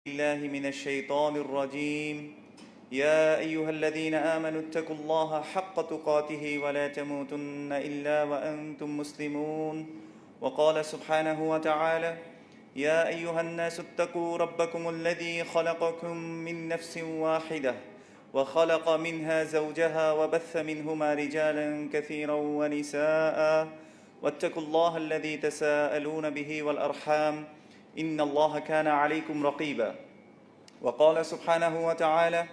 الله من الشيطان الرجيم يا أيها الذين آمنوا اتقوا الله حق تقاته ولا تموتن إلا وأنتم مسلمون وقال سبحانه وتعالى يا أيها الناس اتقوا ربكم الذي خلقكم من نفس واحدة وخلق منها زوجها وبث منهما رجالا كثيرا ونساء واتقوا الله الذي تساءلون به والأرحام إن الله كان عليكم رقيبا وقال سبحانه وتعالى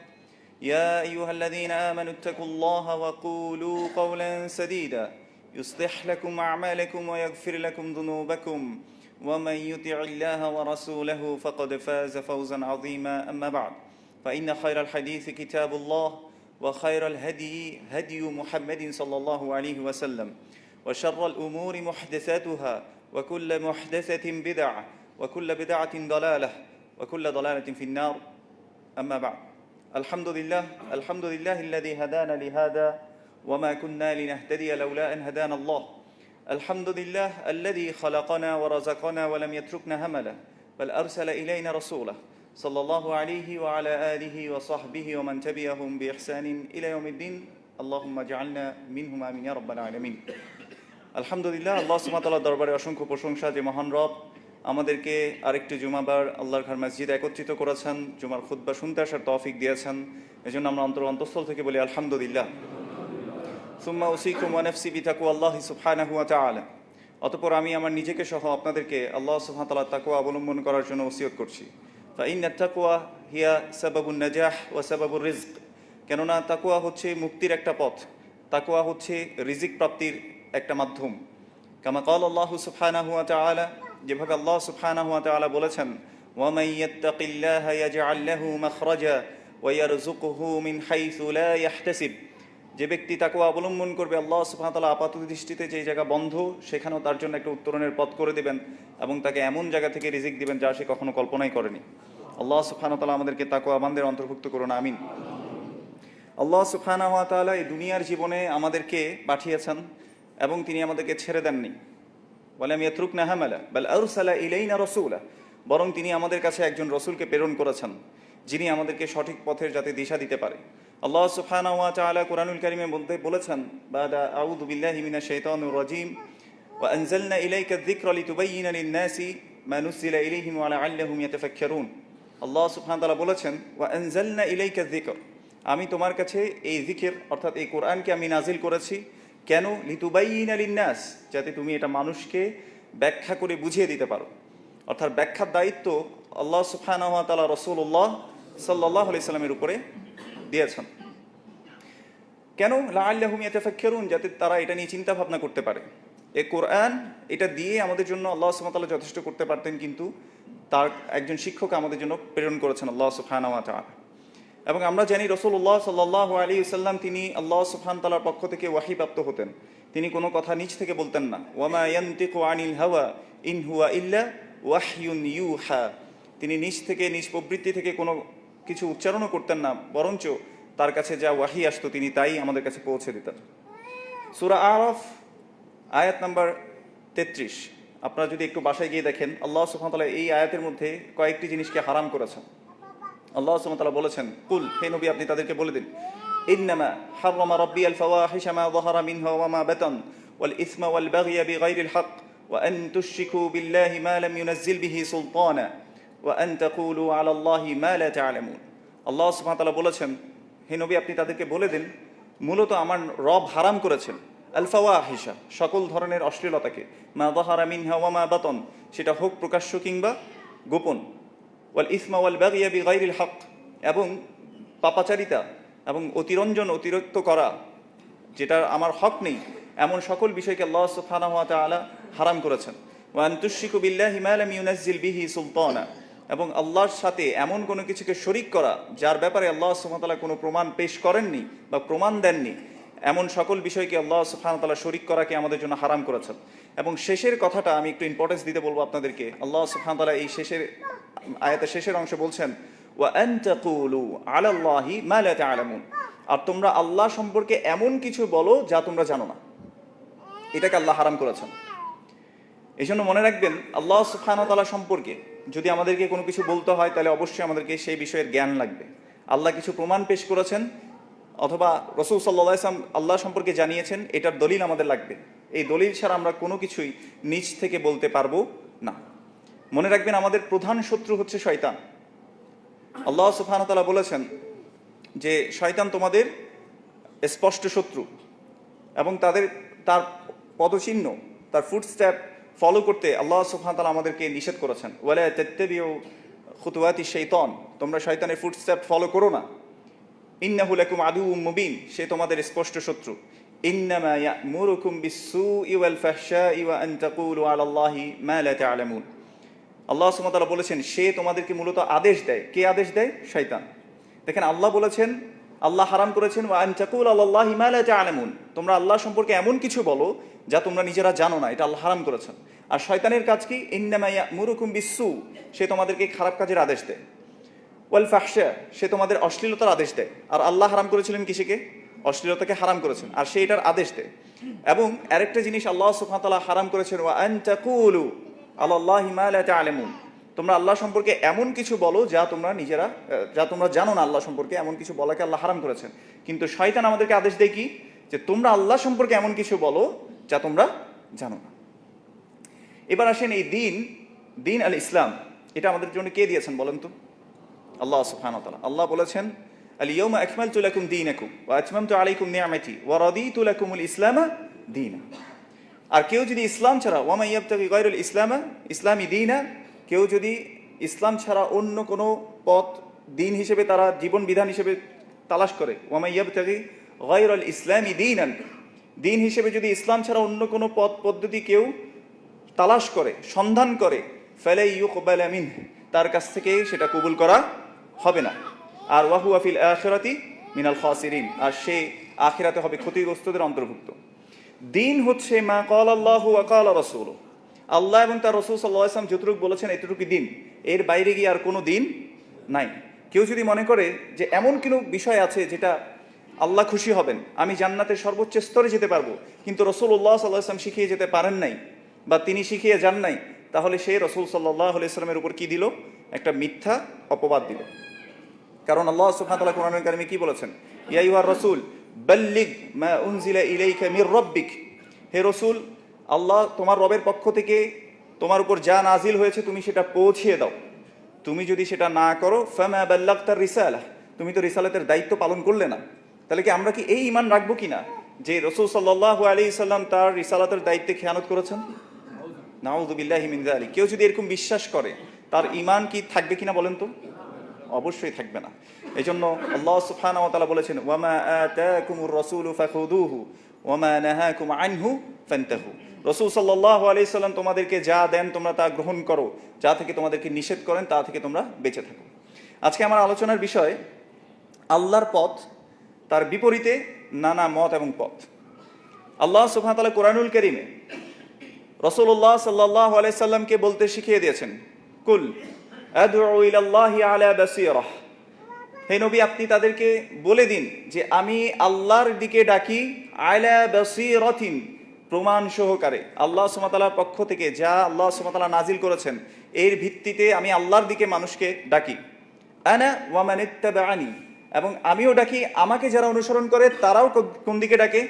يا أيها الذين آمنوا اتقوا الله وقولوا قولا سديدا يصلح لكم أعمالكم ويغفر لكم ذنوبكم ومن يطع الله ورسوله فقد فاز فوزا عظيما أما بعد فإن خير الحديث كتاب الله وخير الهدي هدي محمد صلى الله عليه وسلم وشر الأمور محدثاتها وكل محدثة بدعة وكل بدعة ضلالة وكل ضلالة في النار أما بعد الحمد لله الذي هدانا لهذا وما كنا لنهتدي لولا أن هدانا الله الحمد لله الذي خلقنا ورزقنا ولم يتركنا هملا بل أرسل إلينا رسوله صلى الله عليه وعلى آله وصحبه ومن تبعهم بإحسان إلى يوم الدين اللهم اجعلنا منهم آمين يا رب العالمين الحمد لله الله سبحانه وتعالى দরবারে অসংখ্য প্রশংসা যে মহান রব আমাদেরকে আরেকটি জুমাবার আল্লাহর ঘর মসজিদে একত্রিত করেছেন, জুমার খুতবা শুনতে আসার তৌফিক দিয়েছেন। এজন্য আমরা অন্তঃস্থল থেকে বলি আলহামদুলিল্লাহ। সুম্মা উসিকুম ওয়া নাফসি বিতাকওয়াল্লাহি সুবহানাহু ওয়া তাআলা। অতঃপর আমি আমার নিজেকে সহ আপনাদেরকে আল্লাহ সুবহানাহু ওয়া তাআলার তাকওয়া অবলম্বন করার জন্য ওসিয়ত করছি। ফাইন্নাত তাকওয়া হিয়া সাবাবুন নাজাহ ওয়া সাবাবুর রিজক। কেননা তাকওয়া হচ্ছে মুক্তির একটা পথ, তাকওয়া হচ্ছে রিজিক প্রাপ্তির একটা মাধ্যম। কামা ক্বালা আল্লাহু সুবহানাহু ওয়া তাআলা, যেভাবে আল্লাহ সুবহানাহু ওয়া তাআলা বলেছেন ওয়া মান ইয়াত্তাকিল্লাহা ইয়াজআল লাহু মাখরাজা ওয়া ইয়ারযুকুহু মিন হাইসু লা ইয়াহতাসিব। যে ব্যক্তি তাকওয়া অবলম্বন করবে, আল্লাহ সুবহানাহু ওয়া তাআলা আপাত দৃষ্টিতে যে জায়গা বন্ধ সেখানেও তার জন্য একটা উত্তরণের পথ করে দেবেন এবং তাকে এমন জায়গা থেকে রিজিক দিবেন যা সে কখনো কল্পনাই করেনি। আল্লাহ সুবহানাহু ওয়া তাআলা আমাদেরকে তাকওয়াবানদের অন্তর্ভুক্ত করুন, আমিন। আল্লাহ সুবহানাহু ওয়া তাআলা এই দুনিয়ার জীবনে আমাদেরকে পাঠিয়েছেন এবং তিনি আমাদেরকে ছেড়ে দেননি। ওয়ালাম ইয়াতরুকনা হামালা বাল আরসালা ইলাইনা রাসূলা, বরং তিনি আমাদের কাছে একজন রাসূলকে প্রেরণ করেছেন যিনি আমাদেরকে সঠিক পথের যাতে দিশা দিতে পারে। আল্লাহ সুবহানাহু ওয়া তাআলা কুরআনুল কারীমে বলেছেন বাদা আউযু বিল্লাহি মিনাশ শাইতানির রাজীম ওয়া আনজালনা ইলাইকা যিকরা লিতুবাইয়িনা লিন-নাসি মা নুযিলা ইলাইহিম ওয়া লাআল্লাহুম ইয়াতাফাক্কারুন। আল্লাহ সুবহানাহু ওয়া তাআলা বলেছেন ওয়া আনজালনা ইলাইকা যিকর, আমি তোমার কাছে এই জিকির অর্থাৎ এই কোরআনকে আমি নাজিল করেছি। কেন? লিতুবাইয়িনা লিন-নাস, যাতে তুমি এটা মানুষকে ব্যাখ্যা করে বুঝিয়ে দিতে পারো। অর্থাৎ ব্যাখ্যার দায়িত্ব আল্লাহ সুবহানাহু ওয়া তাআলা রাসূলুল্লাহ সাল্লাল্লাহু আলাইহি সাল্লামের উপরে দিয়েছেন। কেন? লাআল্লাহুম ইয়াতাফাক্কারুন, যাতে তারা এটা নিয়ে চিন্তা ভাবনা করতে পারে। এই কোরআন এটা দিয়ে আমাদের জন্য আল্লাহ সুবহানাহু ওয়া তাআলা যথেষ্ট করতে পারতেন, কিন্তু তার একজন শিক্ষক আমাদের জন্য প্রেরণ করেছেন আল্লাহ সুবহানাহু ওয়া তাআলা। এবং আমরা জানি রাসূলুল্লাহ সাল্লাল্লাহু আলাইহি ওয়াসাল্লাম তিনি আল্লাহ সুবহানাহু ওয়া তাআলার পক্ষ থেকে ওয়াহী প্রাপ্ত হতেন। তিনি কোনো কথা নিজ থেকে বলতেন না। ওয়ামা ইয়ানতিকু আনিল হাওয়া ইন হুয়া ইল্লা ওয়াহয়ুন ইউহা, তিনি নিজ থেকে নিজ প্রবৃত্তি থেকে কোনো কিছু উচ্চারণও করতেন না, বরঞ্চ তার কাছে যা ওয়াহী আসতো তিনি তাই আমাদের কাছে পৌঁছে দিতেন। সূরা আরাফ আয়াত নাম্বার 33, আপনারা যদি একটু বাসায় গিয়ে দেখেন আল্লাহ সুবহানাহু ওয়া তাআলা এই আয়াতের মধ্যে কয়েকটি জিনিসকে হারাম করেছেন। আল্লাহ সুবহানাহু ওয়া তাআলা বলেছেন কুল, হে নবী আপনি তাদেরকে বলে দিন, ইন্নামা হাররামা রাব্বি আল ফাওয়াহিশা মা যাহারা মিনহা ওয়া মা বাতান ওয়াল ইসমা ওয়াল বাগয়া বিগাইরিল হক ওয়া আন তুশরিকু বিল্লাহি মা লাম ইউনাজ্জিল বিহি সুলতানা ওয়া আন তাকুলু আলা আল্লাহি মা লা তা'লামুন। আল্লাহ সুবহানাহু ওয়া তাআলা বলেছেন হে নবী আপনি তাদেরকে বলে দিন, মূলত আমার রব হারাম করেছেন আল ফাওয়াহিশা, সকল ধরনের অশ্লীলতাকে, মা যাহারা মিনহা ওয়া মা বাতান, সেটা হোক প্রকাশ্য কিংবা গোপন, ওয়াল ইসমা ওয়াল বাগিয়া বিগাইরিল হক, এবং পাপাচারিতা এবং অতিরিক্ত করা যেটা আমার হক নেই এমন সকল বিষয়কে আল্লাহ সুবহানাহু ওয়া তাআলা হারাম করেছেন। ওয়া আন তুশরিকু বিল্লাহি মা লাম ইউনাজ্জিল বিহি সুলতানা, এবং আল্লাহর সাথে এমন কোনো কিছুকে শরীক করা যার ব্যাপারে আল্লাহ সুবহানাহু ওয়া তাআলা কোনো প্রমাণ পেশ করেননি বা প্রমাণ দেননি, এমন সকল বিষয়কে আল্লাহ সুবহানাহু ওয়া তাআলা শরীক করাকে আমাদের জন্য হারাম করেছেন। এবং শেষের কথাটা আমি একটু ইম্পর্টেন্স দিতে বলবো আপনাদেরকে। আল্লাহ সুবহানাহু ওয়া তাআলা এই আয়াতের শেষের অংশে বলছেন ওয়া আন তাকুলু আলা আল্লাহি মা লা তা'লামুন, আর তোমরা আল্লাহ সম্পর্কে এমন কিছু বলো যা তোমরা জানো না, এটাকে আল্লাহ হারাম করেছেন। এই জন্য মনে রাখবেন আল্লাহ সুবহানাহু ওয়া তাআলা সম্পর্কে যদি আমাদেরকে কোনো কিছু বলতে হয় তাহলে অবশ্যই আমাদেরকে সেই বিষয়ের জ্ঞান লাগবে। আল্লাহ কিছু প্রমাণ পেশ করেছেন অথবা রাসূল সাল্লাল্লাহু আলাইহি ওয়াসাল্লাম আল্লাহ সম্পর্কে জানিয়েছেন, এটার দলিল আমাদের লাগবে। এই দলিল ছাড়া আমরা কোনো কিছুই নিজ থেকে বলতে পারবো না। মনে রাখবেন, আমাদের প্রধান শত্রু হচ্ছে শয়তান। আল্লাহ সুবহানাহু ওয়া তাআলা বলেছেন যে শয়তান তোমাদের স্পষ্ট শত্রু এবং তার পদচিহ্ন, তার ফুটস্টেপ ফলো করতে আল্লাহ সুবহানাহু ওয়া তাআলা আমাদেরকে নিষেধ করেছেন। ওয়ালা তাত্তাবিউ খুতুওয়াতি শাইতান, তোমরা শয়তানের ফুটস্টেপ ফলো করো না। ইন্নাহু লাকুম আদুউম মুবিন, সে তোমাদের স্পষ্ট শত্রু। ইন্নামা ইয়া'মুরুকুম বিস-সুই ওয়াল ফাহশাই ওয়া আন তাকুলু আলাল্লাহি মা লা তা'লামুন। আল্লাহ সুবহানাহু ওয়া তাআলা বলেছেন সে তোমাদেরকে মূলত আদেশ দেয়। কে আদেশ দেয়? শয়তান। দেখেন, আল্লাহ বলেছেন, আল্লাহ হারাম করেছেন ওয়া আন তাকুলু আলাল্লাহি মা লা তা'লামুন, তোমরা আল্লাহ সম্পর্কে এমন কিছু বলো যা তোমরা নিজেরা জানো না, এটা আল্লাহ হারাম করেছেন। আর শয়তানের কাজ কি? ইন্নামা ইয়া'মুরুকুম বিস-সু, সে তোমাদেরকে খারাপ কাজের আদেশ দেয়। ওয়াল ফাহশা, সে তোমাদের অশ্লীলতার আদেশ দেয়। আর আল্লাহ হারাম করেছিলেন কিসেকে? অশ্লীলতাকে হারাম করেছেন, আর সে এটার আদেশ দেয়। এবং আরেকটা জিনিস আল্লাহ সুবহানাহু ওয়া তাআলা হারাম করেছেন, ওয়া আন তাকুলু আলাল্লাহি মা লা তা'লামুন, তোমরা আল্লাহ সম্পর্কে এমন কিছু বলো যা তোমরা জানো না। আল্লাহ সম্পর্কে এমন কিছু বলাকে আল্লাহ হারাম করেছেন। কিন্তু শয়তান আমাদেরকে আদেশ দেয় কি? যে তোমরা আল্লাহ সম্পর্কে এমন কিছু বলো যা তোমরা জানো না। এবার আসেন, এই দিন আল ইসলাম, এটা আমাদের জন্য কে দিয়েছেন বলেন তো? আল্লাহ সুবহানাহু ওয়া তাআলা। আল্লাহ বলেছেন, আল ইয়াউমা আকমালতু লাকুম দীনাকুম ওয়া আতমামতু আলাইকুম নি'মাতি ওয়া রাদিতু লাকুমুল ইসলামা দীনা। আর কেউ যদি ইসলাম ছাড়া, ওয়া মান ইয়াবতাগি গায়রাল ইসলামি দীনা, কেউ যদি ইসলাম ছাড়া অন্য কোনো পথ দিন হিসেবে তারা জীবন বিধান হিসেবে তালাশ করে, ওয়া মান ইয়াবতাগি গায়রাল ইসলামি দীনান, দিন হিসেবে যদি ইসলাম ছাড়া অন্য কোনো পথ পদ্ধতি কেউ তালাশ করে, সন্ধান করে, ফালা ইউকবালা মিনহু, তার কাছ থেকে সেটা কবুল করা হবে না। আর ওয়া হুয়া ফিল আখিরাতি মিনাল খাসিরিন, আর সে আখিরাতে হবে ক্ষতিগ্রস্তদের অন্তর্ভুক্ত। দিন হচ্ছে মা ক্বালা আল্লাহু ওয়া ক্বালা রাসূলুহু, আল্লাহ এবং তার রাসূল সাল্লাল্লাহু আলাইহি ওয়াসাল্লাম যতটুকু বলেছেন এতটুকুই দিন, এর বাইরে গিয়ে আর কোনো দিন নাই। কেউ যদি মনে করে যে এমন কোনো বিষয় আছে যেটা আল্লাহ খুশি হবেন, আমি জান্নাতের সর্বোচ্চ স্তরে যেতে পারবো, কিন্তু রাসূলুল্লাহ সাল্লাল্লাহু আলাইহি ওয়াসাল্লাম শিখিয়ে যেতে পারেন নাই বা তিনি শিখিয়ে যান নাই, তাহলে সে রাসূল সাল্লাল্লাহু আলাইহি ওয়াসাল্লামের উপর কি দিল? একটা মিথ্যা অপবাদ দিল। কারণ আল্লাহ সুবহানাহু ওয়া তাআলা কোরআনুল কারীমে কি বলেছেন? ইয়া আইয়ুহার রাসূল বাল্লিগ মা উনজিলা ইলাইকা মির রাব্বিক, হে রাসূল, আল্লাহ তোমার রবের পক্ষ থেকে তোমার উপর যা নাজিল হয়েছে তুমি সেটা পৌঁছিয়ে দাও। তুমি যদি সেটা না করো, ফামা বাল্লাগতার রিসালাহ, তুমি তো রিসালাতের দায়িত্ব পালন করলে না। তাহলে কি আমরা কি এই ঈমান রাখবো কিনা যে রাসূল সাল্লাল্লাহু আলাইহি সাল্লাম তার রিসালাতের দায়িত্বে খেয়ানত করেছেন? নাউযু বিল্লাহি মিন যালিক। কেউ যদি এরকম বিশ্বাস করে, তার ঈমান কি থাকবে কিনা বলেন তো? অবশ্যই থাকবে না। এজন্য আল্লাহ সুবহানাহু ওয়া তাআলা বলেছেন, ওয়া মা আতাকুমুর রাসূলু ফাখুযুহু ওয়া মা নাহাকুম আনহু ফান্তাহু, রাসূল সাল্লাল্লাহু আলাইহি সাল্লাম তোমাদেরকে যা দেন তোমরা তা গ্রহণ করো, যা থেকে তোমাদেরকে নিষেধ করেন তা থেকে তোমরা বেঁচে থাকো। আজকে আমার আলোচনার বিষয় আল্লাহর পথ, তার বিপরীতে নানা মত এবং পথ। আল্লাহ সুবহানাহু ওয়া তাআলা কোরআনুল কারীমে রাসূলুল্লাহ সাল্লাল্লাহু আলাইহি সাল্লামকে বলতে শিখিয়ে দিয়েছেন, কুল আদউ ইলাল্লাহি আলা বাসীরাহ, হে নবী আপনি তাদেরকে বলে দিন যে আমি আল্লাহর দিকে ডাকি, আলা বাসীরাতিন, প্রমাণ সহকারে। আল্লাহ সুবহানাহু ওয়া তাআলার পক্ষ থেকে যা আল্লাহ সুবহানাহু ওয়া তাআলা নাজিল করেছেন এর ভিত্তিতে আমি আল্লাহর দিকে মানুষকে ডাকি। আনা ওয়া মান ইত্তাবাআনি, এবং আমিও ডাকি, আমাকে যারা অনুসরণ করে তারাও কোন দিকে ডাকে?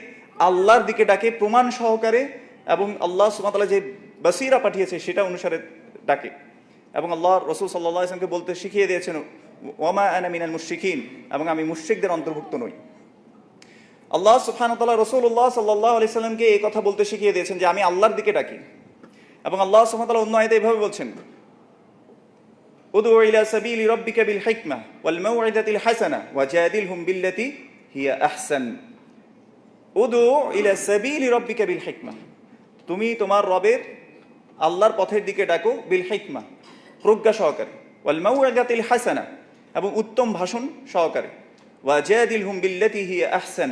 আল্লাহর দিকে ডাকে, প্রমাণ সহকারে, এবং আল্লাহ সুবহানাহু ওয়া তাআলা যে বাসীরা পাঠিয়েছে সেটা অনুসারে ডাকে। এবং আল্লাহ রাসূল সাল্লাল্লাহু আলাইহি ওয়াসাল্লামকে বলতে শিখিয়ে দিয়েছেন, ওয়া মা আনা মিনাল মুশরিকিন, এবং আমি মুশরিকদের অন্তর্ভুক্ত নই। আল্লাহ সুবহানাহু ওয়া তাআলা রাসূলুল্লাহ সাল্লাল্লাহু আলাইহি সাল্লামকে এই কথা বলতে শিখিয়ে দিয়েছেন যে আমি আল্লাহর দিকে ডাকি। এবং আল্লাহ সুবহানাহু ওয়া তাআলা অন্য আয়াতে এভাবে বলছেন, উদউ ইলা সাবিলি রাব্বিকা বিল হিকমাহ ওয়াল মাউইযাতিল হাসানাহ ওয়াজাদিলহুম বিল্লাতী হিয়া আহসান। উদউ ইলা সাবিলি রাব্বিকা বিল হিকমাহ, তুমি তোমার রবের আল্লাহর পথের দিকে ডাকো, বিল হিকমাহ, প্রজ্ঞা সহকারে, ওয়াল মাউইযাতিল হাসানাহ, এবং উত্তম ভাষণ সহকারে, ওয়াজাদিলহুম বিল্লাতী হিয়া আহসান,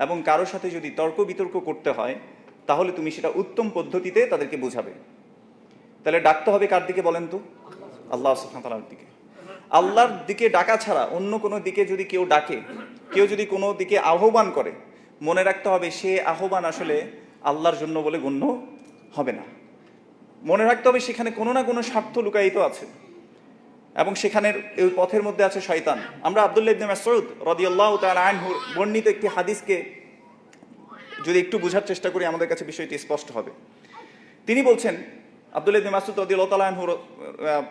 এবং কারোর সাথে যদি তর্ক বিতর্ক করতে হয় তাহলে তুমি সেটা উত্তম পদ্ধতিতে তাদেরকে বোঝাবে। তাহলে ডাকতে হবে কার দিকে বলেন তো? আল্লাহ সুবহানাহু ওয়া তাআলার দিকে। আল্লাহর দিকে ডাকা ছাড়া অন্য কোনো দিকে যদি কেউ ডাকে, কেউ যদি কোনো দিকে আহ্বান করে, মনে রাখতে হবে সে আহ্বান আসলে আল্লাহর জন্য বলে গণ্য হবে না। মনে রাখতে হবে সেখানে কোনো না কোনো স্বার্থ লুকায়িত আছে, এবং সেখানের ওই পথের মধ্যে আছে শয়তান। আমরা আব্দুল্লাহ ইবনে মাসউদ রাদিয়াল্লাহু তাআলা আনহু বর্ণিত একটি হাদিসকে যদি একটু বোঝার চেষ্টা করি, আমাদের কাছে বিষয়টি স্পষ্ট হবে। তিনি বলছেন, আব্দুল্লাহ ইবনে মাসউদ রাদিয়াল্লাহু তাআলা আনহু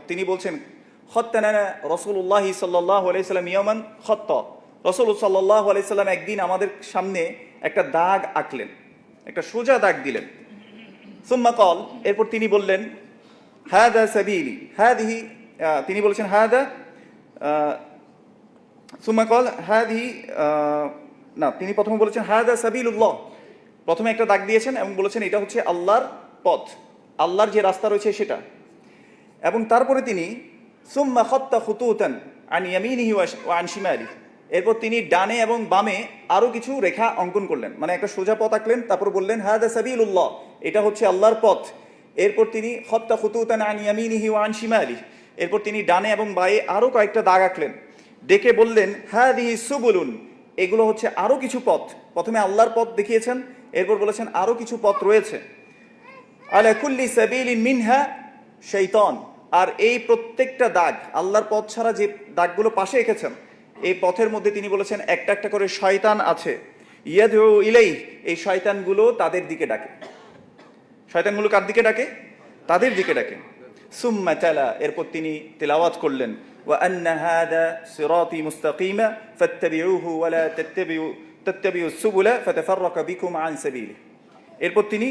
তিনি বলছেন, খাত্তানা রাসূলুল্লাহ সাল্লাল্লাহু আলাইহি সাল্লাম ইয়ামান খাত্তা, রাসূল সাল্লাল্লাহু আলাইহি সাল্লাম একদিন আমাদের সামনে একটা দাগ আঁকলেন, একটা সোজা দাগ দিলেন। সুম্মা ক্বাল, এরপর তিনি বললেন, হাদা সাবিলি হাদিহি, তিনি বলেছেন হাদা, সুম্মা ক্বাল হাদিহি, না, তিনি প্রথমে বলেছেন হাদা সাবিলুল্লাহ, প্রথমে একটা দাগ দিয়েছেন এবং বলেছেন এটা হচ্ছে আল্লাহর পথ, আল্লাহর যে রাস্তা রয়েছে সেটা। এবং তারপরে তিনি সুম্মা খাত্তা খুতুতান আন ইয়ামিনিহি ওয়া আন শিমালিহি, এরপর তিনি ডানে এবং বামে আরো কিছু রেখা অঙ্কন করলেন, মানে একটা সোজা পথ আঁকলেন, তারপর বললেন হাদা সাবিলুল্লাহ, এটা হচ্ছে আল্লাহর পথ। এরপর তিনি খাত্তা খুতুতান আন ইয়ামিনিহি ওয়া আন শিমালিহি, এরপর তিনি ডানে এবং বায়ে আরো কয়েকটা দাগ আঁকলেন, ডেকে বললেন হাদিহি সুবুলুন, এগুলো হচ্ছে আরো কিছু পথ। প্রথমে আল্লাহর পথ দেখিয়েছেন, এরপর বলেছেন আরো কিছু পথ রয়েছে। আলা কুল্লি সাবিলিন মিনহা শাইতান, আর এই প্রত্যেকটা দাগ, আল্লাহর পথ ছাড়া যে দাগগুলো পাশে এঁকেছেন, এই পথের মধ্যে তিনি বলেছেন একটা একটা করে শয়তান আছে। ইয়াদউ ইলাইহি, এই শয়তানগুলো তাদের দিকে ডাকে। শয়তানগুলো কার দিকে ডাকে? তাদের দিকে ডাকে। সুম্মা তালা, এরপর তিনি তেলাওয়াত করলেন, ওয়া আন্না হাদা সিরাতি মুস্তাকিমা ফাত্তাবিউহু ওয়া লা তাত্তাবিউস সুবুলা ফাতাফাররাকা বিকুম আন সাবিলি। এরপর তিনি